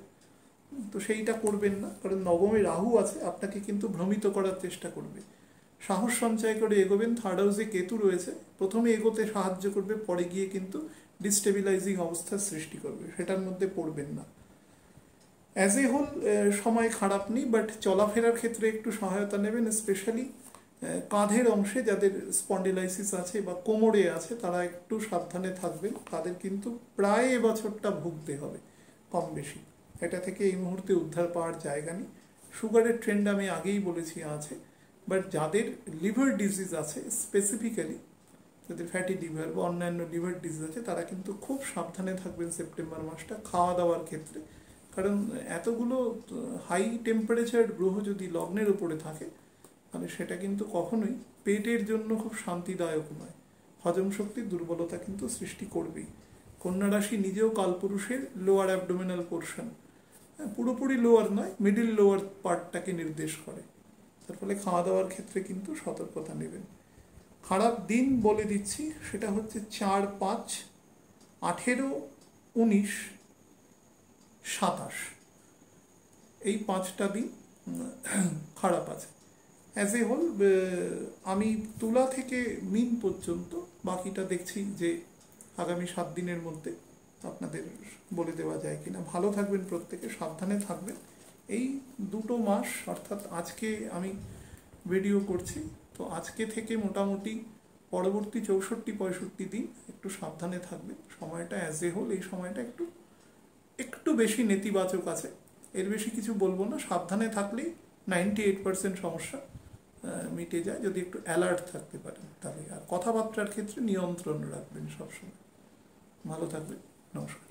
তো সেইটা করবেন না, কারণ নবমে রাহু আছে, আপনাকে কিন্তু ভ্রমিত করার চেষ্টা করবে। সাহস সঞ্চয় করে এগোবেন। থার্ড হাউসে কেতু রয়েছে, প্রথমে এগোতে সাহায্য করবে, পরে গিয়ে কিন্তু ডিস্টেবিলাইজিং অবস্থার সৃষ্টি করবে, সেটার মধ্যে পড়বেন না। অ্যাজ এ হোল সময় খারাপ নেই, বাট চলাফেরার ক্ষেত্রে একটু সহায়তা নেবেন, স্পেশালি কাঁধের অংশে যাদের স্পন্ডিলাইসিস আছে বা কোমরে আছে তারা একটু সাবধানে থাকবেন, তাদের কিন্তু প্রায় এবছরটা ভুগতে হবে কম বেশি। এটা থেকে এই মুহূর্তে উদ্ধার পাওয়ার জায়গা নেই। সুগারের ট্রেন্ড আমি আগেই বলেছি আছে, বাট যাদের লিভার ডিজিজ আছে, স্পেসিফিক্যালি যাদের ফ্যাটি লিভার বা অন্যান্য লিভার ডিজিজ আছে, তারা কিন্তু খুব সাবধানে থাকবেন সেপ্টেম্বর মাসটা খাওয়া দাওয়ার ক্ষেত্রে। কারণ এতগুলো হাই টেম্পারেচার গ্রহ যদি লগ্নের উপরে থাকে, তাহলে সেটা কিন্তু কখনোই পেটের জন্য খুব শান্তিদায়ক নয়। হজম শক্তির দুর্বলতা কিন্তু সৃষ্টি করবেই। কন্যা রাশি নিজেও কালপুরুষের লোয়ার অ্যাবডোমিনাল পোর্শন, পুরোপুরি লোয়ার নয়, মিডিল লোয়ার পার্টটাকে নির্দেশ করে। তার ফলে খাওয়া দাওয়ার ক্ষেত্রে কিন্তু সতর্কতা নেবেন। খারাপ দিন বলে দিচ্ছি, সেটা হচ্ছে 4, 5, 18, 19, 27, এই 5টা দিন খারাপ আছে। অ্যাজ এ হোল আমি তুলা থেকে মিন পর্যন্ত বাকিটা দেখছি যে আগামী 7 দিনের মধ্যে আপনাদের বলে দেওয়া যায় কিনা। ভালো থাকবেন প্রত্যেকে, সাবধানে থাকবেন। এই 2 মাস, অর্থাৎ আজকে আমি ভিডিও করছি, তো আজকে থেকে মোটামুটি পরবর্তী 64-65 দিন একটু সাবধানে থাকবেন। সময়টা অ্যাজ এ হোল এই সময়টা একটু বেশি নেতিবাচক আছে, এর বেশি কিছু বলবো না। সাবধানে থাকলেই 98% সমস্যা মিটে যায়, যদি একটু অ্যালার্ট থাকতে পারেন তাহলে। আর কথাবার্তার ক্ষেত্রে নিয়ন্ত্রণ রাখবেন সবসময়। ভালো থাকবেন, নমস্কার।